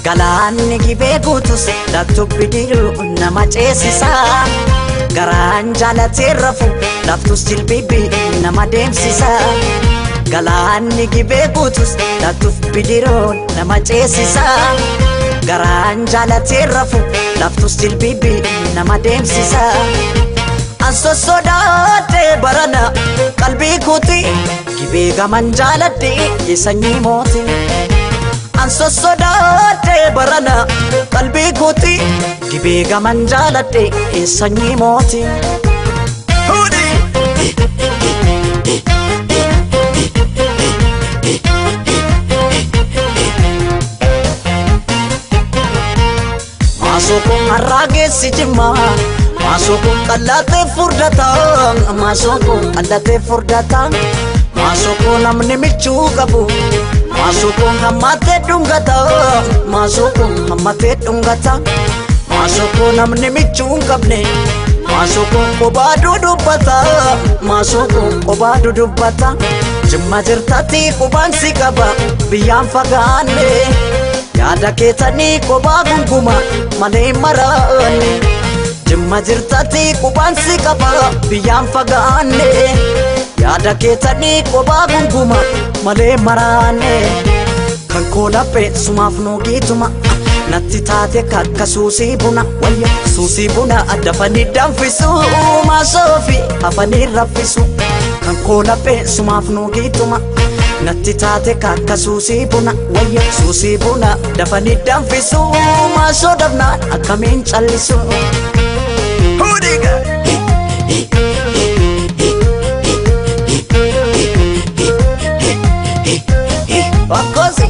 Galaanni gibee guutus laftu bidiruu nama ceesisa. Garaan jaalatee rafu laftus jilbibii nama deemsisa. Galaanni gibee guutus laftu bidiruu nama ceesisa. Garaan jaalatee rafu laftus jilbibii nama deemsisa. Anso sodaatee barana qalbii kooti gibee gaman jaaladhee sanyii mooti. Anso sodaatee barana qalbii kooti gibee gaman jaaladhee sanyii mooti. Maasokon har'aa geessi jimmaa. Maasokon qallatee furdataa. Maasokon qallatee furdataa. Maasokon namni michuu qabu. Maasokon hammatee dhungataa. Maasokon hammatee dhungataa. Maasokon namni michuu qabne. Maasokon kophaa dudubbataa. Maasokon kophaa dudubbataa. Jimma jirtatti qubaan si qaba biyyaan fagaanne. Yaada keessanii kophaa gunguma malee maraanne. Jimma jirtatti qubaan si qaba biyyaan fagaanne. Yaada keessanii kophaa gunguma malee maraanne. Kan koolaphee sumaaf nuugituma natti taate kakka suusii buna wayya suusii buna dafanii danfisu maasoofi hafanii raffisu. Kan koolaphee sumaaf nuugituma natti taate kakka suusii buna wayya suusii buna dafanii danfisu maasoo dafnaan akkamiin callisu. Bakkosi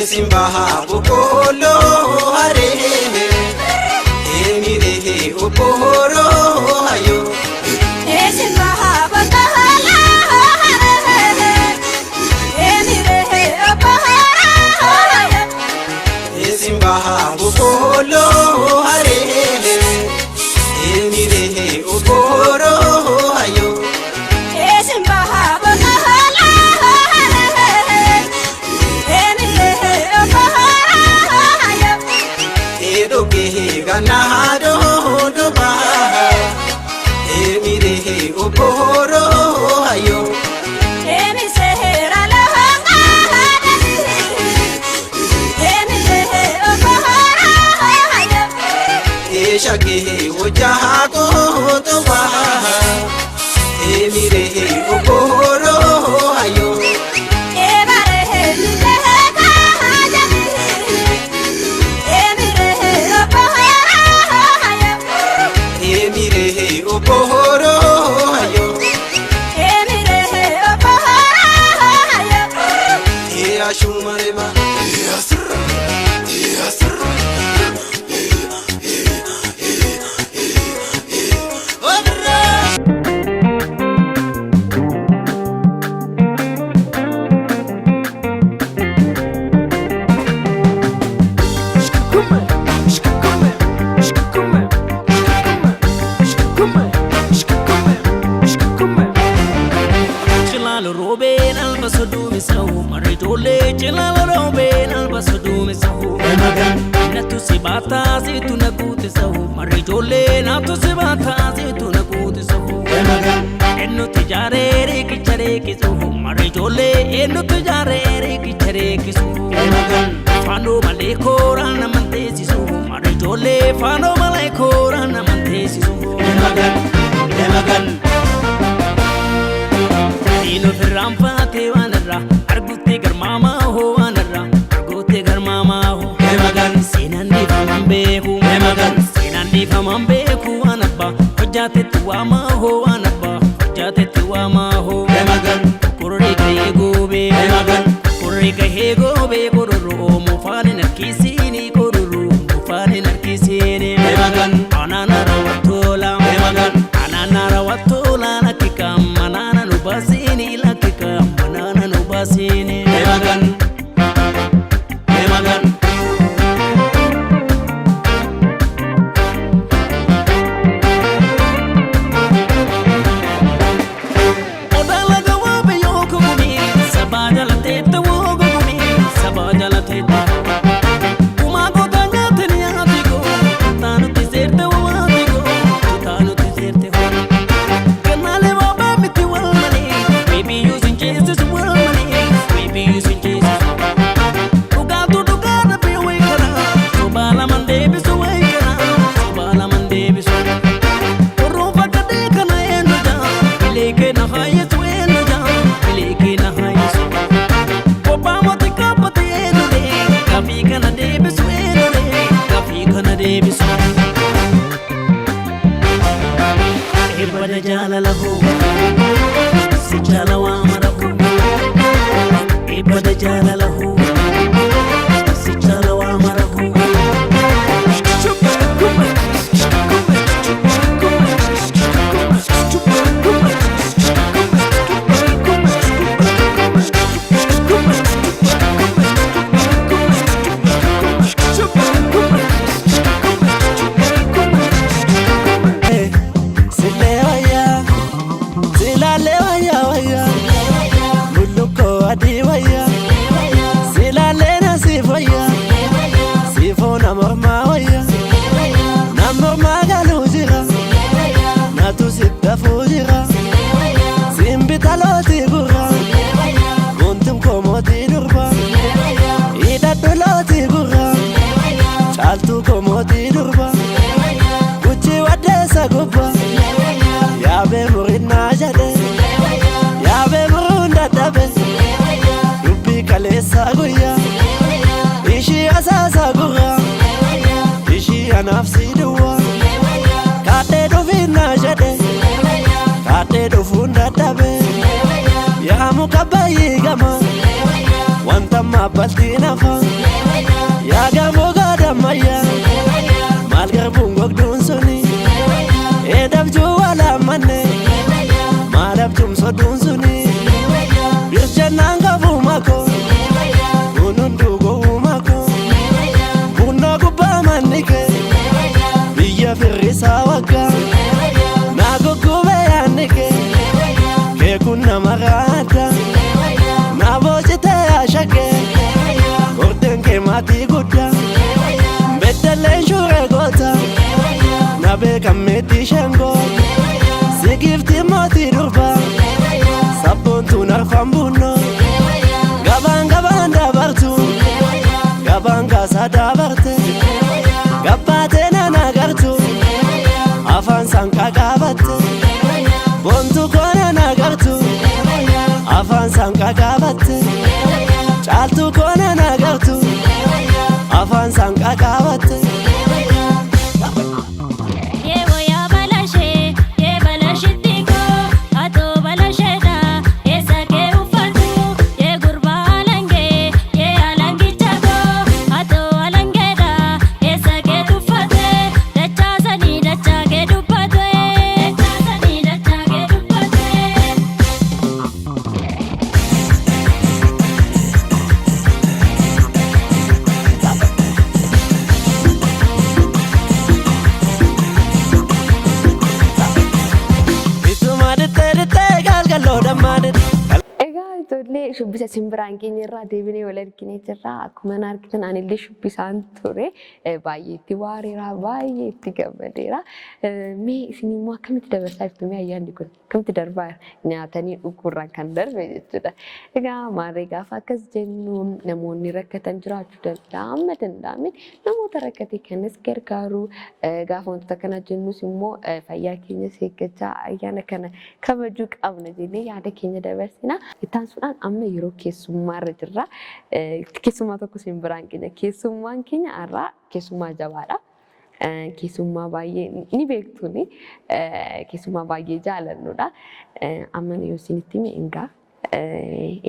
Simbaha bukolo hareme emire uporo ayo Simbaha bukolo hareme emire uporo ayo Simbaha bukolo hareme emire uporo ayo Simbaha bukolo toba emire okoro ayo emire okoro ayo shumarema Robin albasadu misahu maritole chelal Robin albasadu misahu natu sibata zitu nakute sahu maritole natu sibata zitu nakute sahu ennu tijare kichare kisahu maritole ennu tijare kichare kisahu fano maleko rana mantesi sahu maritole fano maleko rana mantesi sahu emagan Ino firrampate wanarra argutte garmama ho wanarra argutte garmama ho emagan sinandi famambeku emagan sinandi famambeku wanabba hojjate tuwama ho wanabba hojjate tuwama ho emagan kurri gaye gobe emagan kurri gaye gobe kororo mufane nakisini kororo mufane nakisini emagan anana rawatola emagan anana rawatola nakikam manana nubasini lakika manana nubasini emagan emagan odala gawabe yoko gumi sabajala tete wogo gumi sabajala tete kuma godanya tenia tigo tanu tizerte watigo tanu tizerte ho kanale wabe miti walmani maybe using Jesus walmani maybe using Jesus Dugada be wakana sobala mande bisu wakana sobala mande bisu Orofa kade kana endo ja ileke na hayes wendo ja ileke na hayes Popa moti kapati endo de kafi kana de bisu endo de kafi kana de bisu Ebada jala lahu sijala wa marahu Ebada jala lahu sijala wa marahu Silewaya silalewaya waya muluko adiwaya silalena sifaya sifona mormawaya namorma galujira natu sibdafujira simbitaloti gurra kuntum komoti durba idadoloti gurra chaltu komoti durba kuchi wadesa gubba yabe murina jade yabe murunda dabe dubbi kalesa guya ishi asasa gurra ishi anafsi duwa kate duvina jade kate dufunda dabe ya mukabayi gama wanta mabati nafa ya gamo gadamaya malgar bungok dunsuni edabju wala manne malabjum so dunsuni birjananga bumako unundu go umako bunna kubba manike biya firisa waka nago kube yanike ke kunna magada nabojite ashake orden ke mati gudda bedele shure gota nabe kameti shengo sigifti moti durba sabontu narfambuno gaban dabartu gaban gasa dabarte gabate nanagartu afan sank qaqabatte bontu kona nagartu afaan san qaqabatte caaltu kona nagartu afaan san qaqabatte Ijoollee shubbisa simbiraan keenya irraa deebinee wal arginee jirra. Akkuma argitan anillee shubbisaan ture. Baay'ee itti waareera, baay'ee itti gammadeera. Mee isin immoo akkamitti dabarsaa jirtu? Mee ayyaanni kun akkamitti darbaa nyaatanii dhuguurraan kan darbe jechuudha. Egaa maarree gaafa akkas jennu namoonni rakkatan jiraachuu danda'a. Amma danda'ame namoota rakkate kanas gargaaru. Gaafa wantoota kana jennus immoo fayyaa keenyas eeggachaa ayyaana kana kabajuu qabna jennee yaada keenya dabarsina. Ittaan suudhaan amma yeroo keessummaa irra jirra. Keessummaa tokko simbiraan keenya. Keessummaan keenya har'aa keessummaa jabaadha. Keessummaa baay'ee ni beektuni. Keessummaa baay'ee jaalannudha. Amma yoo isinitti hime egaa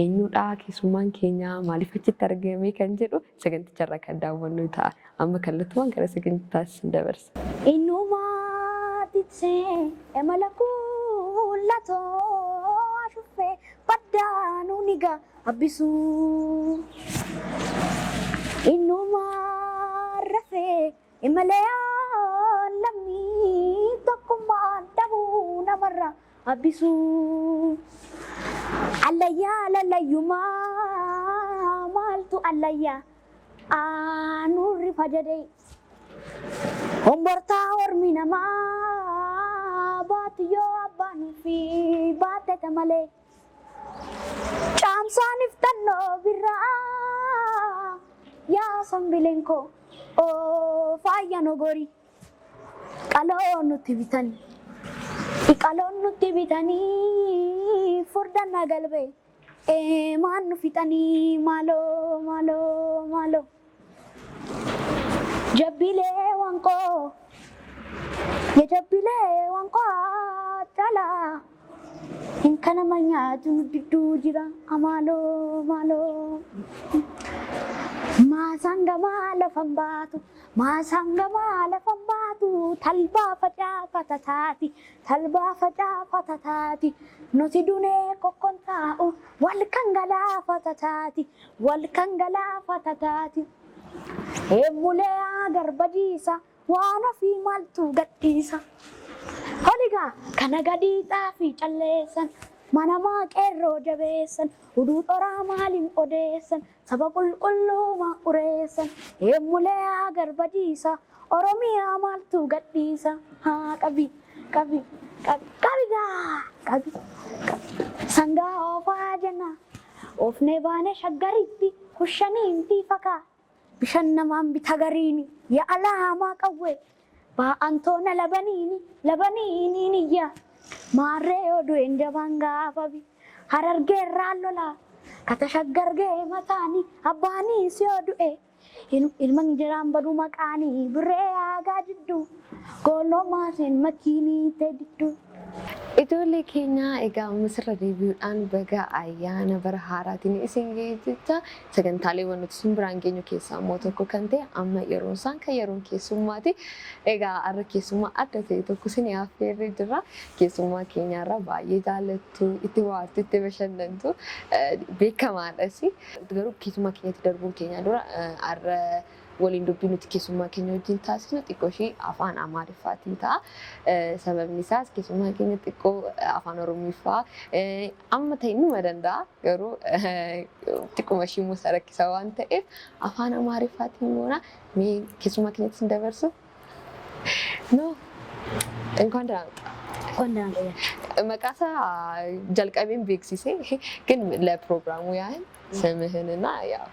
eenyudha keessummaan keenya maaliif achitti argame kan jedhu saganticharra kan daawwannu ta'a. Amma kallattumaan gara sagantichaatti sin dabarsa. Innumaatitsee emala kullatoo ashufee baddaanuu niga abbisuu. Innumaa rafee imalee lammii tokkummaa dhabuu namarra abbisuu. Allayyaa lallayyumaa maaltu allayyaa aanurri fajadee. Hombortaa hormi namaa baatu yoo abbaanii fi baatete malee. Caamsaan iftannoo birraa yaa sambileen koo faaya nogorii. Qaloon nutti bitanii. Qaloon nutti bitanii furdannaa galbee. Maan nu fixanii maaloo maaloo maaloo. Jabbilee wanqoo ya jabbilee wanqoo caalaa hin kana manyaatu didduu jira amaaloo maaloo. Maasangamaa lafan baatu maasangamaa lafan baatu talbaa facaafata taati talbaa facaafata taati nuti dunee kokkon taa'u wal kan galaafata taati wal kan galaafata taati. Eemulee garbadiisa waan ofii maaltu gadhiisa. Holigaa kana gadhiisaa fi calleessan manamaa qeerroo jabeessan uduu xoraa maaliin odeessan saba qulqulluu ureessan. Eemulee garbadiisa Oromiyaa maaltu gadhiisa. Haa qabi qabi qabi qabigaa qabi sangaa oofaa jenna oofnee baane shaggaritti kushaniinti fakaa. Bishaan namaan bita gariini yaa alaamaa qawwee baa'antoona labaniini niyya maarree oduun jabaan gaafabi harargeerraa lolaa kata shaggargee mataanii abbaanii si odu'e ilman jiraan badu maqaanii birree aagaa jidduu gooloo maaseen makiinii ta'e didduu. Ijoollee keenya egaa misirra deebi'uudhaan baga ayyaana bara haaraatiin isin ga'ee jecha sagantaalee wantoota simbiraan geenyu keessaa immoo tokko kan ta'e amma yeroon isaan kan yeroon keessummaati. Egaa har'a keessummaa adda ta'e tokko isin affeerree jirra. Keessummaa keenyarra baay'ee jaallattu, itti waattu, itti bashannantu beekamaadhas. Garuu keessummaa keenyatti darbuun keenya dura har'a waliin dubbii nuti keessummaa keenya wajjin taasisnu xiqqoo ishee afaan Amaariffaatiin ta'a. Sababni isaas keessummaa keenya xiqqoo afaan Oromiffaa amma ta'e numa danda'a. Garuu xiqquma ishee immoo rakkisa waan ta'eef afaan Amaariffaatiin goona. Mee keessummaa keenyatti sin dabarsu? No. Enኳን ደህና መቃሳ ጀልቀቤን ቤክሲሴ ግን ለፕሮግራሙ ያህል ስምህንና ያው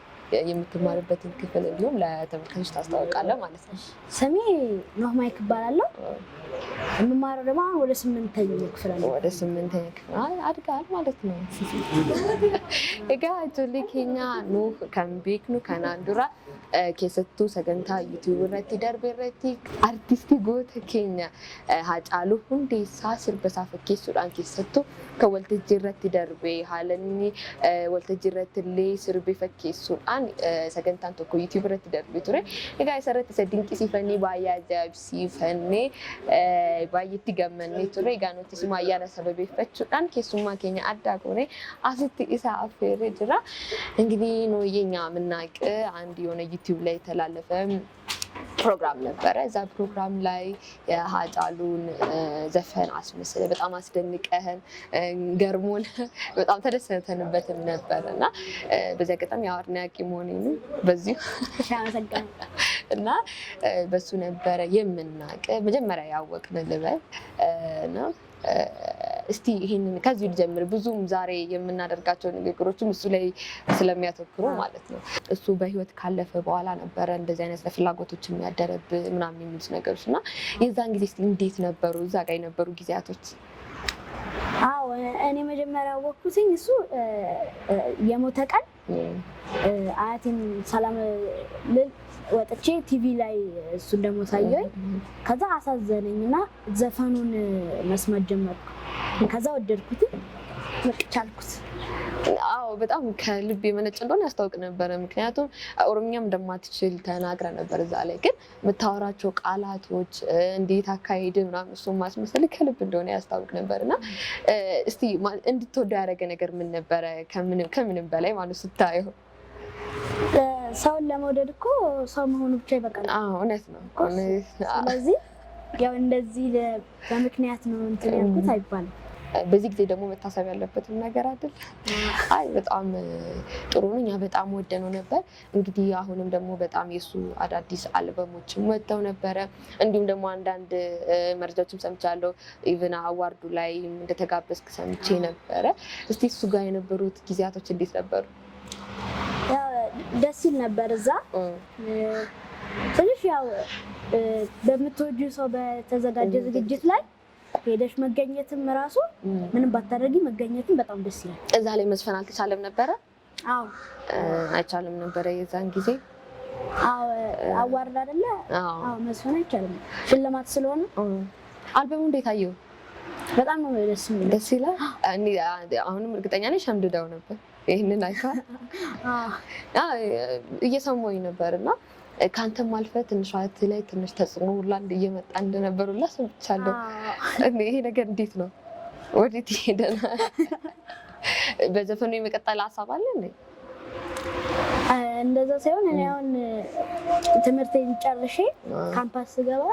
የምትማርበትን ክፍል እንዲሁም ለተመልካቾች ታስተዋውቃለህ ማለት ነው። ስሜ ኖህ ማይክ እባላለሁ። የምማረው ደግሞ ወደ 8ኛ ክፍል ነው። ወደ 8ኛ ክፍል አድጋል ማለት ነው። egaa ijoollee keenya nuuf kan beeknu kanaan dura keessattuu sagantaa YouTube irratti darbe irratti artistii goota keenya Haacaaluu Hundeessaa sirba isaa fakkeessuudhaan keessattuu kan waltajjii irratti darbe haala inni waltajjii irratti illee sirbi fakkeessuudhaan sagantaan tokko YouTube irratti darbe ture. Egaa isa irratti isa dinqisiifannee baay'ee ajaa'ibsiifannee baay'eetti gammannee ture. Egaa nuti isuma ayyaana sababeeffachuudhaan keessummaa keenya addaa goone asitti isa affeeree jira. እንግዲህ ነው የኛ ምናቅ አንድ የሆነ ዩቲዩብ ላይ የተላለፈ ፕሮግራም ነበረ። እዛ ፕሮግራም ላይ የሀጫሉን ዘፈን አስመስለ በጣም አስደንቀህን ገርሞን በጣም ተደሰተንበትም ነበርና በዚህ አጋጣሚ አድናቂ መሆኔን በዚሁ እና በሱ ነበረ የምናቅ መጀመሪያ ያወቅን ልበል ነው። እስቲ ይሄንን ከዚህ ልጀምር። ብዙም ዛሬ የምናደርጋቸው ንግግሮችም እሱ ላይ ስለሚያተኩሩ ማለት ነው። እሱ በህይወት ካለፈ በኋላ ነበረ እንደዚህ አይነት ፍላጎቶች የሚያደረብ ምናምን የሚሉት ነገሮች እና የዛን ጊዜ እስቲ እንዴት ነበሩ እዛ ጋር የነበሩ ጊዜያቶች? አዎ እኔ መጀመሪያ ያወቅኩትኝ እሱ የሞተ ቀን አያቴን ሰላም ልል ወጥቼ ቲቪ ላይ እሱ ደግሞ ታየኝ። ከዛ አሳዘነኝና ዘፈኑን መስማት ጀመርኩ። ከዛ ወደድኩት፣ መቅቻልኩት። አዎ በጣም ከልብ የመነጨ እንደሆነ ያስታውቅ ነበረ። ምክንያቱም ኦሮምኛም እንደማትችል ተናግረ ነበር። እዛ ላይ ግን የምታወራቸው ቃላቶች እንዴት አካሄድ ምናምን እሱን ማስመሰል ከልብ እንደሆነ ያስታውቅ ነበርና እስቲ እንድትወደው ያደረገ ነገር ምን ነበረ? ከምንም በላይ ማለት ስታየው ሰውን ለመውደድ እኮ ሰው መሆኑ ብቻ ይበቃል። እውነት ነው። ስለዚህ ያው እንደዚህ በምክንያት ነው እንትን ያልኩት አይባልም። በዚህ ጊዜ ደግሞ መታሰብ ያለበትም ነገር አይደል? አይ በጣም ጥሩ ነው። እኛ በጣም ወደነው ነበር። እንግዲህ አሁንም ደግሞ በጣም የሱ አዳዲስ አልበሞችም ወጥተው ነበረ። እንዲሁም ደግሞ አንዳንድ መረጃዎችም ሰምቻለሁ። ኢቭን አዋርዱ ላይ እንደተጋበዝክ ሰምቼ ነበረ። እስቲ እሱ ጋር የነበሩት ጊዜያቶች እንዴት ነበሩ? ደስ ይል ነበር። እዛ ትንሽ ያው በምትወጂው ሰው በተዘጋጀ ዝግጅት ላይ ሄደሽ መገኘትም ራሱ ምንም ባታደርጊ መገኘትም በጣም ደስ ይላል። እዛ ላይ መስፈን አልተቻለም ነበረ? አዎ አይቻልም ነበረ የዛን ጊዜ። አዎ አዋርድ አይደለ? አዎ መስፈን አይቻልም ሽልማት ስለሆነ። አልበሙ እንዴት አየው? በጣም ነው ደስ የሚለው። ደስ ይላል። እኔ አሁንም እርግጠኛ ነኝ ሸምድደው ነበር ይሄንን አይቷል። እየሰማሁኝ ነበርና ካንተም አልፈ ትንሽ አያት ላይ ትንሽ ተጽዕኖ ሁላ እየመጣ እንደነበር ሁላ ሰምቻለሁ። ይሄ ነገር እንዴት ነው? ወዴት ይሄዳል? በዘፈኑ የመቀጠል ሀሳብ አለ እንዴ? እንደዛ ሳይሆን እኔ አሁን ትምህርቴን ጨርሼ ካምፓስ ስገባ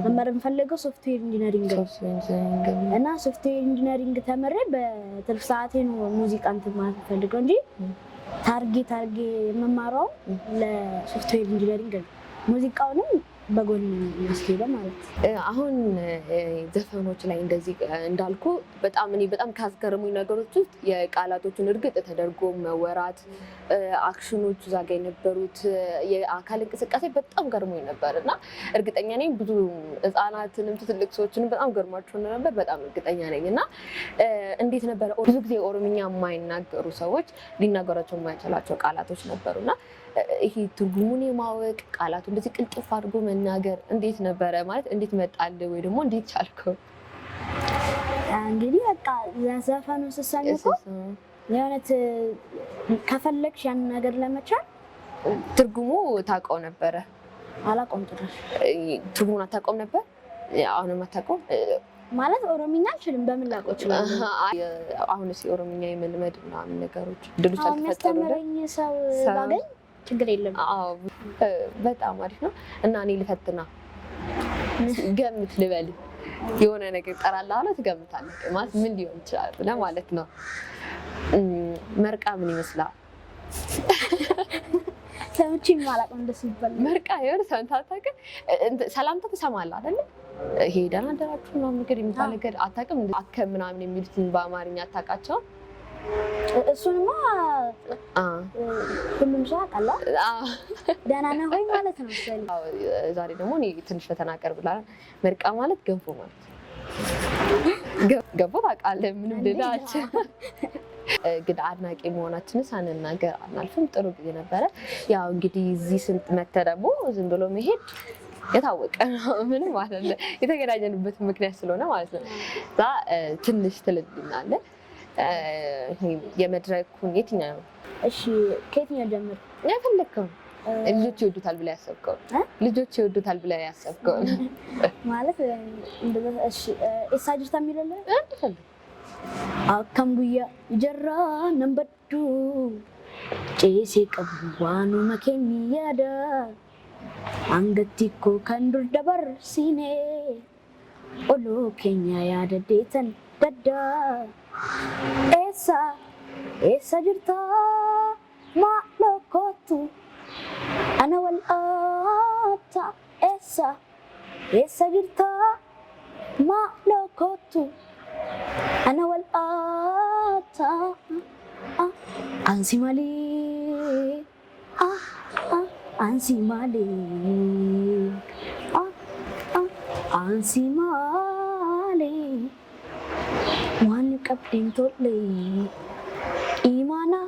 መማር የምፈልገው ሶፍትዌር ኢንጂነሪንግ ነው እና ሶፍትዌር ኢንጂነሪንግ ተምሬ በትርፍ ሰዓቴ ነው ሙዚቃ እንትን ማለት የምፈልገው እንጂ ታርጌት የምማረው ለሶፍትዌር ኢንጂነሪንግ ነው። ሙዚቃውንም በጎን ማስኬደ ማለት አሁን ዘፈኖች ላይ እንደዚህ እንዳልኩ በጣም ካስገረሙኝ ነገሮች ውስጥ የቃላቶቹን እርግጥ ተደርጎ መወራት፣ አክሽኖቹ እዛ ጋ የነበሩት የአካል እንቅስቃሴ በጣም ገርሞኝ ነበር እና እርግጠኛ ነኝ ብዙ ህፃናትንም ትልቅ ሰዎችንም በጣም ገርሟቸው ነበር። በጣም እርግጠኛ ነኝ እና እንዴት ነበረ? ብዙ ጊዜ ኦሮምኛ የማይናገሩ ሰዎች ሊናገሯቸው የማይችላቸው ቃላቶች ነበሩና ይሄ ትርጉሙን የማወቅ ቃላቱ እንደዚህ ቅልጥፍ አድርጎ መናገር እንዴት ነበረ? ማለት እንዴት መጣል ወይ ደግሞ እንዴት ቻልከው? እንግዲህ በቃ ዘፈኑ ስትሰሚ እኮ የእውነት ከፈለግሽ ያን ነገር ለመቻል ትርጉሙ ታውቀው ነበረ? አላውቀውም ጭራሽ። ትርጉሙን አታውቀውም ነበር? አሁንም አታውቀውም? ማለት ኦሮምኛ አልችልም፣ በምን ላውቀው እችላለሁ? አሁንስ የኦሮምኛ የመልመድ ምናምን ነገሮች ድሎች አልተፈጠሩም? የሚያስተምረኝ ሰው ባገኝ ችግር የለም። አዎ በጣም አሪፍ ነው። እና እኔ ልፈትና ገምት ልበል የሆነ ነገር ጠራላ አለ ትገምታለህ ማለት ምን ሊሆን ይችላል ለማለት ነው። መርቃ ምን ይመስላል? ሰምቼ ማላውቀው እንደሱ ይባላል። መርቃ የሆነ ሰምታታከ ሰላምታ ትሰማለህ አይደል? ሄደና አደራችሁ ነው ነገር የሚባል ነገር አታውቅም? አከ ምናምን የሚሉትን በአማርኛ አታውቃቸውም? እሱንማ ሁሉም ሰው ያውቃል። ደህና ነህ ወይ ማለት ነው መሰለኝ። ዛሬ ደግሞ እኔ ትንሽ ፈተና ቀርብላል። መርቃ ማለት ገንፎ ማለት ገንፎ ታውቃለህ? ምንም ልላችሁ ግን አድናቂ መሆናችንን ሳንናገር አናልፍም። ጥሩ ጊዜ ነበረ። ያው እንግዲህ እዚህ ስንት መተህ ደግሞ ዝም ብሎ መሄድ የታወቀ ነው። ምንም ማለት ነው የተገናኘንበት ምክንያት ስለሆነ ማለት ነው። እዛ ትንሽ ትልልናለህ። የመድረኩን የትኛው ነው? እሺ ከየትኛው ጀምር? የፈለግከው ልጆች ይወዱታል ብለህ ያሰብከው ልጆች ይወዱታል ብለህ ያሰብከው ማለት እንደዛ። እሺ እሳ ጅርታ የሚለለ አከም ጉያ ጀራ ነንበዱ ጨሴ ቀዋኑ መኬን ያዳ አንገቲኮ ከንዱር ደበር ሲኔ ኦሎ ኬኛ ያደዴተን ደዳ ኤሳ ጅርታ ማሎኮቱ أنا والآتا إسا جرتا ما لو كنتو أنا والآتا أنسي مالي أنسي مالي أنسي مالي واني كبتين تولي إيمانا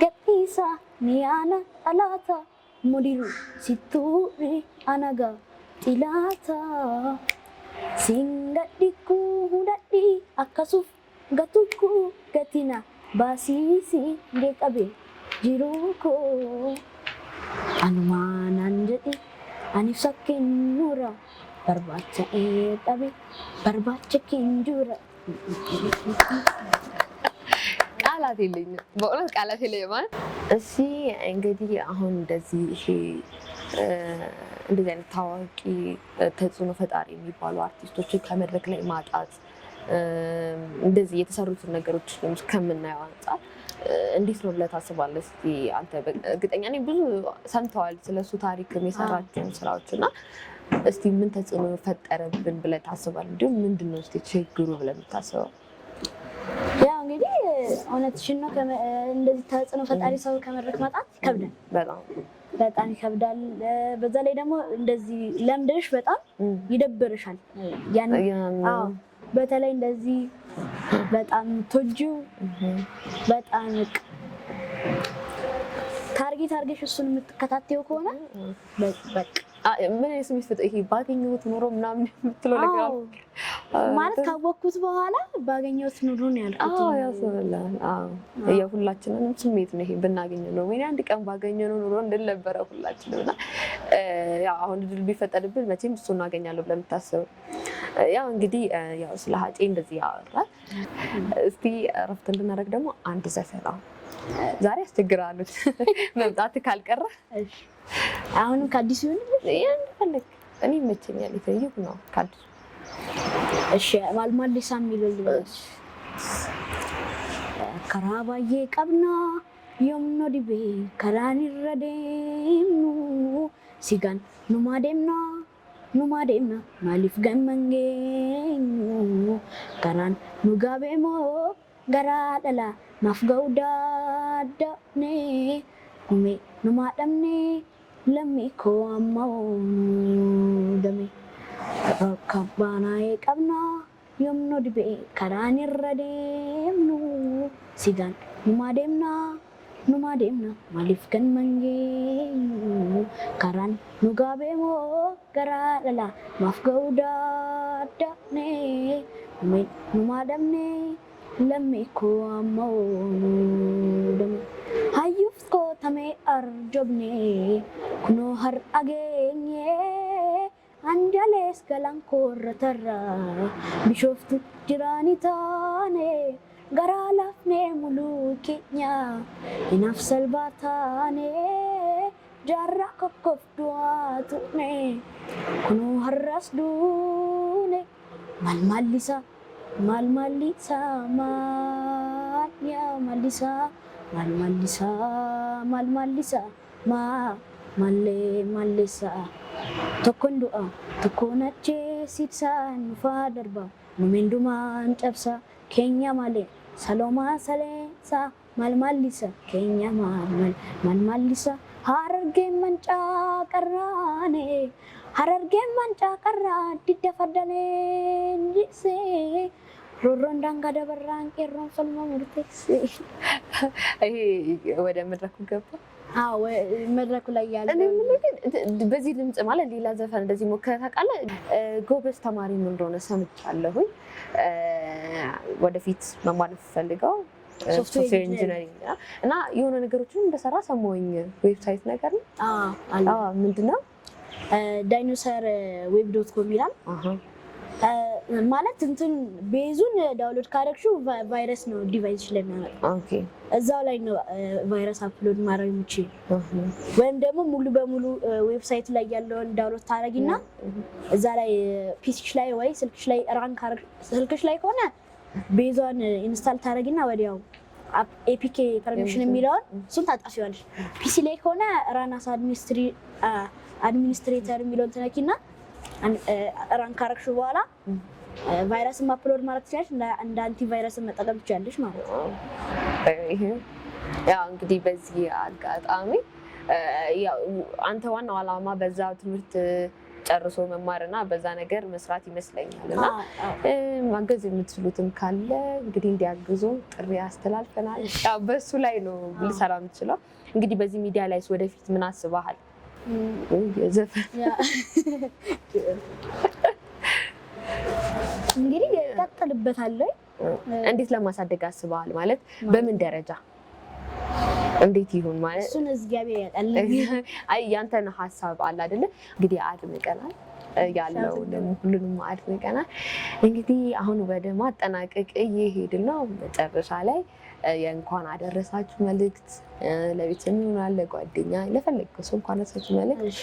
قتيسا نيانا ألاتا Modiru situri anaga tilata singaddiku hudaddi akkasuf gatuku gatina basisi gekabe jiruko anumanan jadi anif sakin nura barbacha tabe barbacha kinjura ቃላት የለኝም በእውነት ቃላት የለኝም ማለት እሺ እንግዲህ አሁን እንደዚህ እንደዚህ አይነት ታዋቂ ተጽዕኖ ፈጣሪ የሚባሉ አርቲስቶችን ከመድረክ ላይ ማጣት እንደዚህ የተሰሩትን ነገሮች ከምናየው አንፃር እንዴት ነው ብለህ ታስባለህ? እስኪ አንተ እርግጠኛ ነኝ ብዙ ሰምተዋል ስለሱ ታሪክ የሰራቸውን ስራዎች እና እስቲ ምን ተጽዕኖ ፈጠረብን ብለህ ታስባለህ? እንዲሁም ምንድን ነው እስቲ ችግሩ ብለህ የምታስበው? ያው እንግዲህ እውነትሽን ነው። እንደዚህ ተጽዕኖ ፈጣሪ ሰው ከመድረክ ማጣት ይከብዳል፣ በጣም ይከብዳል። በዛ ላይ ደግሞ እንደዚህ ለምደሽ በጣም ይደብርሻል። ያን በተለይ እንደዚህ በጣም ቶጂው በጣም ታርጌት አድርገሽ እሱን የምትከታተይው ከሆነ በቃ ምን ስሜት ፈጠ ይሄ ባገኘሁት ኑሮ ምናምን የምትለው ነገር ማለት ካወቅኩት በኋላ ባገኘሁት ኑሮ ነው ያልኩት። ያሰበላል። የሁላችንም ስሜት ነው ይሄ። ብናገኘው ነው ወይ አንድ ቀን ባገኘው ኑሮ እንደነበረ ሁላችንም እና ያው አሁን ድል ቢፈጠርብን መቼም እሱን አገኛለሁ ብለን የምታስበው ያው እንግዲህ ያው ስለ ሀጬ እንደዚህ ያወራል። እስቲ እረፍት እንድናደርግ ደግሞ አንድ ዘፈን ዛሬ አስቸግራለሁ መምጣት ካልቀረ አሁንም ከአዲስ ይሁን ፈለክ እኔ መቼኛል ይፈይቁ ነው ካዲስ እሺ ማልማሊሳ የሚለው ልበሽ ከራባዬ ቀብና የምኖ ዲቤ ከራን ይረደምኑ ሲጋን ኑማደምና ማሊፍ ገመንገኙ ከራን ኑጋቤሞ ገራደላ ማፍገውዳዳኔ ኩሜ ኑማደምኔ ለሚኮ አማውኑ ደሜ ከባናዬ ቀብና የምኖ ዲቤ ከራን ይረደምኑ ሲጋን ኑማደምና ማሊፍ ገመንገኙ ከራን ኑጋቤሞ ገራደላ ማፍገውዳዳኔ ኩሜ ኑማደምኔ ለሚኮ አማውኑ ደሜ hayyuuf kootamee arjobne kunoo har'a geenye anjalees galan koorratarra bishooftu jiraani taane garaa lafnee muluu keenya hinaaf salbaa taane jaarraa kokkoof du'aa tuqne kunoo har'as duune malmallisa malmallisa malmallisa mallisa tokkon du'a tokkon achee sidsaan faa darba numendumaan cabsa keenya malee Saloma Salesa Malmalisa Kenya Malmalisa Hararge Mancha Karane Hararge Mancha Karra Didda Fadale Jise Rurondang Gada Barang Keron Salma Murtesi ወደ መድረኩ ገባ መድረኩ ላይ ያለ በዚህ ድምጽ ማለት ሌላ ዘፈን እንደዚህ ሞክረህ ታውቃለህ? ጎበዝ ተማሪ ምን እንደሆነ ሰምቻለሁኝ። ወደፊት መማር ፈልገው ሶፍትዌር ኢንጂነሪንግ እና የሆነ ነገሮችን እንደሰራ ሰሞኝ ዌብሳይት ነገር ነው። ምንድነው? ዳይኖሰር ዌብ.com ይላል። ማለት እንትን ቤዙን ዳውንሎድ ካደረግሽው ቫይረስ ነው ዲቫይስ ላይ ነው። ኦኬ እዛው ላይ ነው ቫይረስ አፕሎድ ማድረግ የምችል ወይም ደግሞ ሙሉ በሙሉ ዌብሳይት ላይ ያለውን ዳውንሎድ ታደርጊና እዛ ላይ ፒሲሽ ላይ ወይ ስልክሽ ላይ ራን ካደረግ ስልክሽ ላይ ከሆነ ቤዟን ኢንስታል ታደርጊና ወዲያው ኤፒኬ ፐርሚሽን የሚለውን እሱን ታጣፊዋለሽ። ፒሲ ላይ ከሆነ ራን አስ አድሚኒስትሬተር የሚለውን ትነኪና ራን ካረግሽው በኋላ ቫይረስን አፕሎድ ማለት ትችላለሽ። እንደ አንቲ ቫይረስን መጠቀም ትችላለሽ ማለት ነው። ያው እንግዲህ በዚህ አጋጣሚ ያው አንተ ዋናው ዓላማ በዛ ትምህርት ጨርሶ መማርና በዛ ነገር መስራት ይመስለኛልና ማገዝ የምትችሉትም ካለ እንግዲህ እንዲያግዙ ጥሪ አስተላልፈናል። ያው በሱ ላይ ነው ልሰራ የምችለው። እንግዲህ በዚህ ሚዲያ ላይ ወደፊት ምን አስበሃል? እንግዲህ ቀጥልበታለሁ። እንዴት ለማሳደግ አስበሃል? ማለት በምን ደረጃ እንዴት ይሁን ማለት እሱን እግዚአብሔር ያውቃል። አይ ያንተን ሐሳብ አለ አይደለ? እንግዲህ አድምቀናል ያለው ሁሉንም አድምቀናል። እንግዲህ አሁን ወደ ማጠናቀቅ እየሄድን ነው። መጨረሻ ላይ የእንኳን አደረሳችሁ መልእክት ለቤተሰብ ይሆናል፣ ለጓደኛ ለፈለገው ሰው እንኳን አደረሳችሁ መልእክት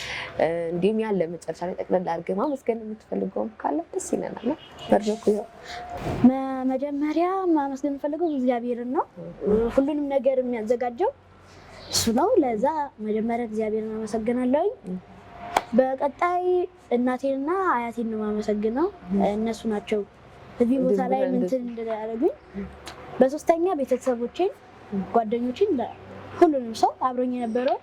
እንዲሁም ያለ መጨረሻ ላይ ጠቅለል አድርገህ ማመስገን የምትፈልገውም ካለ ደስ ይለናል። መድረኩ ያው መጀመሪያ ማመስገን የምፈልገው እግዚአብሔርን ነው። ሁሉንም ነገር የሚያዘጋጀው እሱ ነው። ለዛ መጀመሪያ እግዚአብሔርን አመሰግናለሁ። በቀጣይ እናቴንና አያቴን ነው የማመሰግነው። እነሱ ናቸው እዚህ ቦታ ላይ እንትን እንዳደረጉኝ። በሶስተኛ ቤተሰቦቼን፣ ጓደኞቼን፣ ሁሉንም ሰው አብሮኝ የነበረው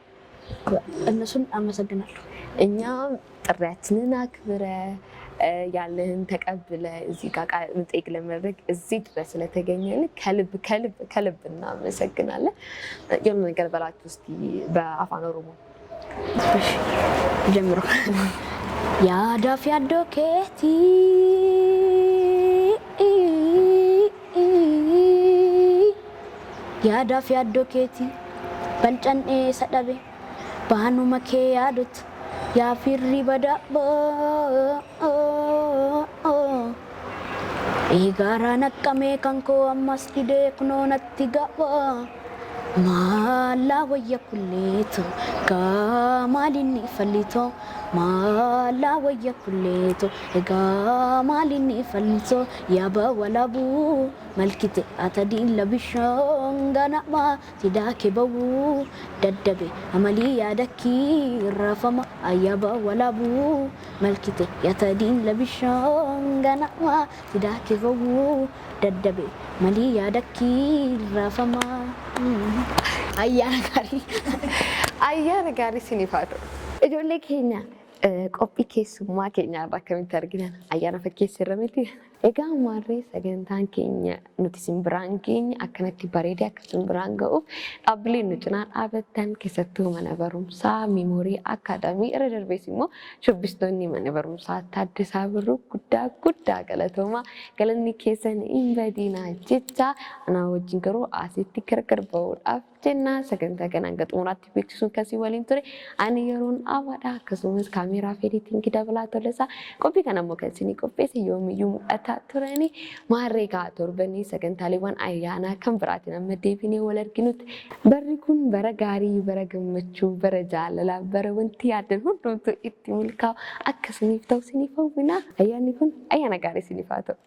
እነሱን አመሰግናለሁ። እኛም ጥሪያችንን አክብረ ያለህን ተቀብለ እዚህ ጋር ቃለ መጠይቅ ለማድረግ እዚህ ድረስ ስለተገኘን ከልብ ከልብ ከልብ እናመሰግናለን። የሆነ ነገር በላችሁ እስቲ በአፋን ኦሮሞ ጀምሮ ያዳፍ ያዶኬቲ ያዳፍ ያዶኬቲ በልጨኔ ሰደቤ ባኑ መኬ ያዱት ያፊሪ በዳቦ ኢጋራ ነቀሜ ከንኮ አማስ ዲዴ ኩኖ ነቲ ጋባ ማላ ወየ ኩሌቶ ጋማሊኒ ፈልቶ ማላ ወየ ኩሌቶ ጋማሊኒ ፈልቶ ያባ ወላቡ መልኪቴ አተዲን ለብሾን ገናማ ሲዳኬ በው ደደቤ አመሊ ያደኪ ረፈማ አያባ ወላቡ መልኪቴ ያተዲን ለብሾን ገናማ ሲዳኬ በው ደደቤ መሊ ያደኪ ረፈማ ayyaana gaarii isiniif haa ta'u. Ijoollee keenya qophii keessummaa keenya irraa akkamitti argitan ayyaana fakkeessa irra miti. Egaa ammaarree sagantaan keenya nuti simbiraan keenya akkanatti bareedee akka simbiraan ga'uuf dhaabbileen nu cinaa dhaabattan keessattuu mana barumsaa Meemoorii Akaadaamii irra darbees immoo shubbistoonni mana barumsaa Taaddasaa Birruu guddaa galatoomaa galanni keessan hin badinaa jecha anaa wajjin garuu asitti gargar ba'uudhaaf jenna sagantaa kanaan hanga xumuraatti beeksisuun kasii waliin ture ani yeroon awaadha akkasumas kaameeraa fi ediitingii dabalaa tolesaa qophii kana immoo kan isinii qopheesse yoomiyyuu mul'ata turani maarree gaa torbanii sagantaaleewwan ayyaanaa kan biraatiin amma deebinee wal arginutti barri kun bara gaarii bara gammachuu bara jaalalaa bara wanti yaadan hundumtuu itti milkaa'u akkasiniif ta'u isiniif hawwina ayyaanni kun ayyaana gaarii isiniif haa ta'u.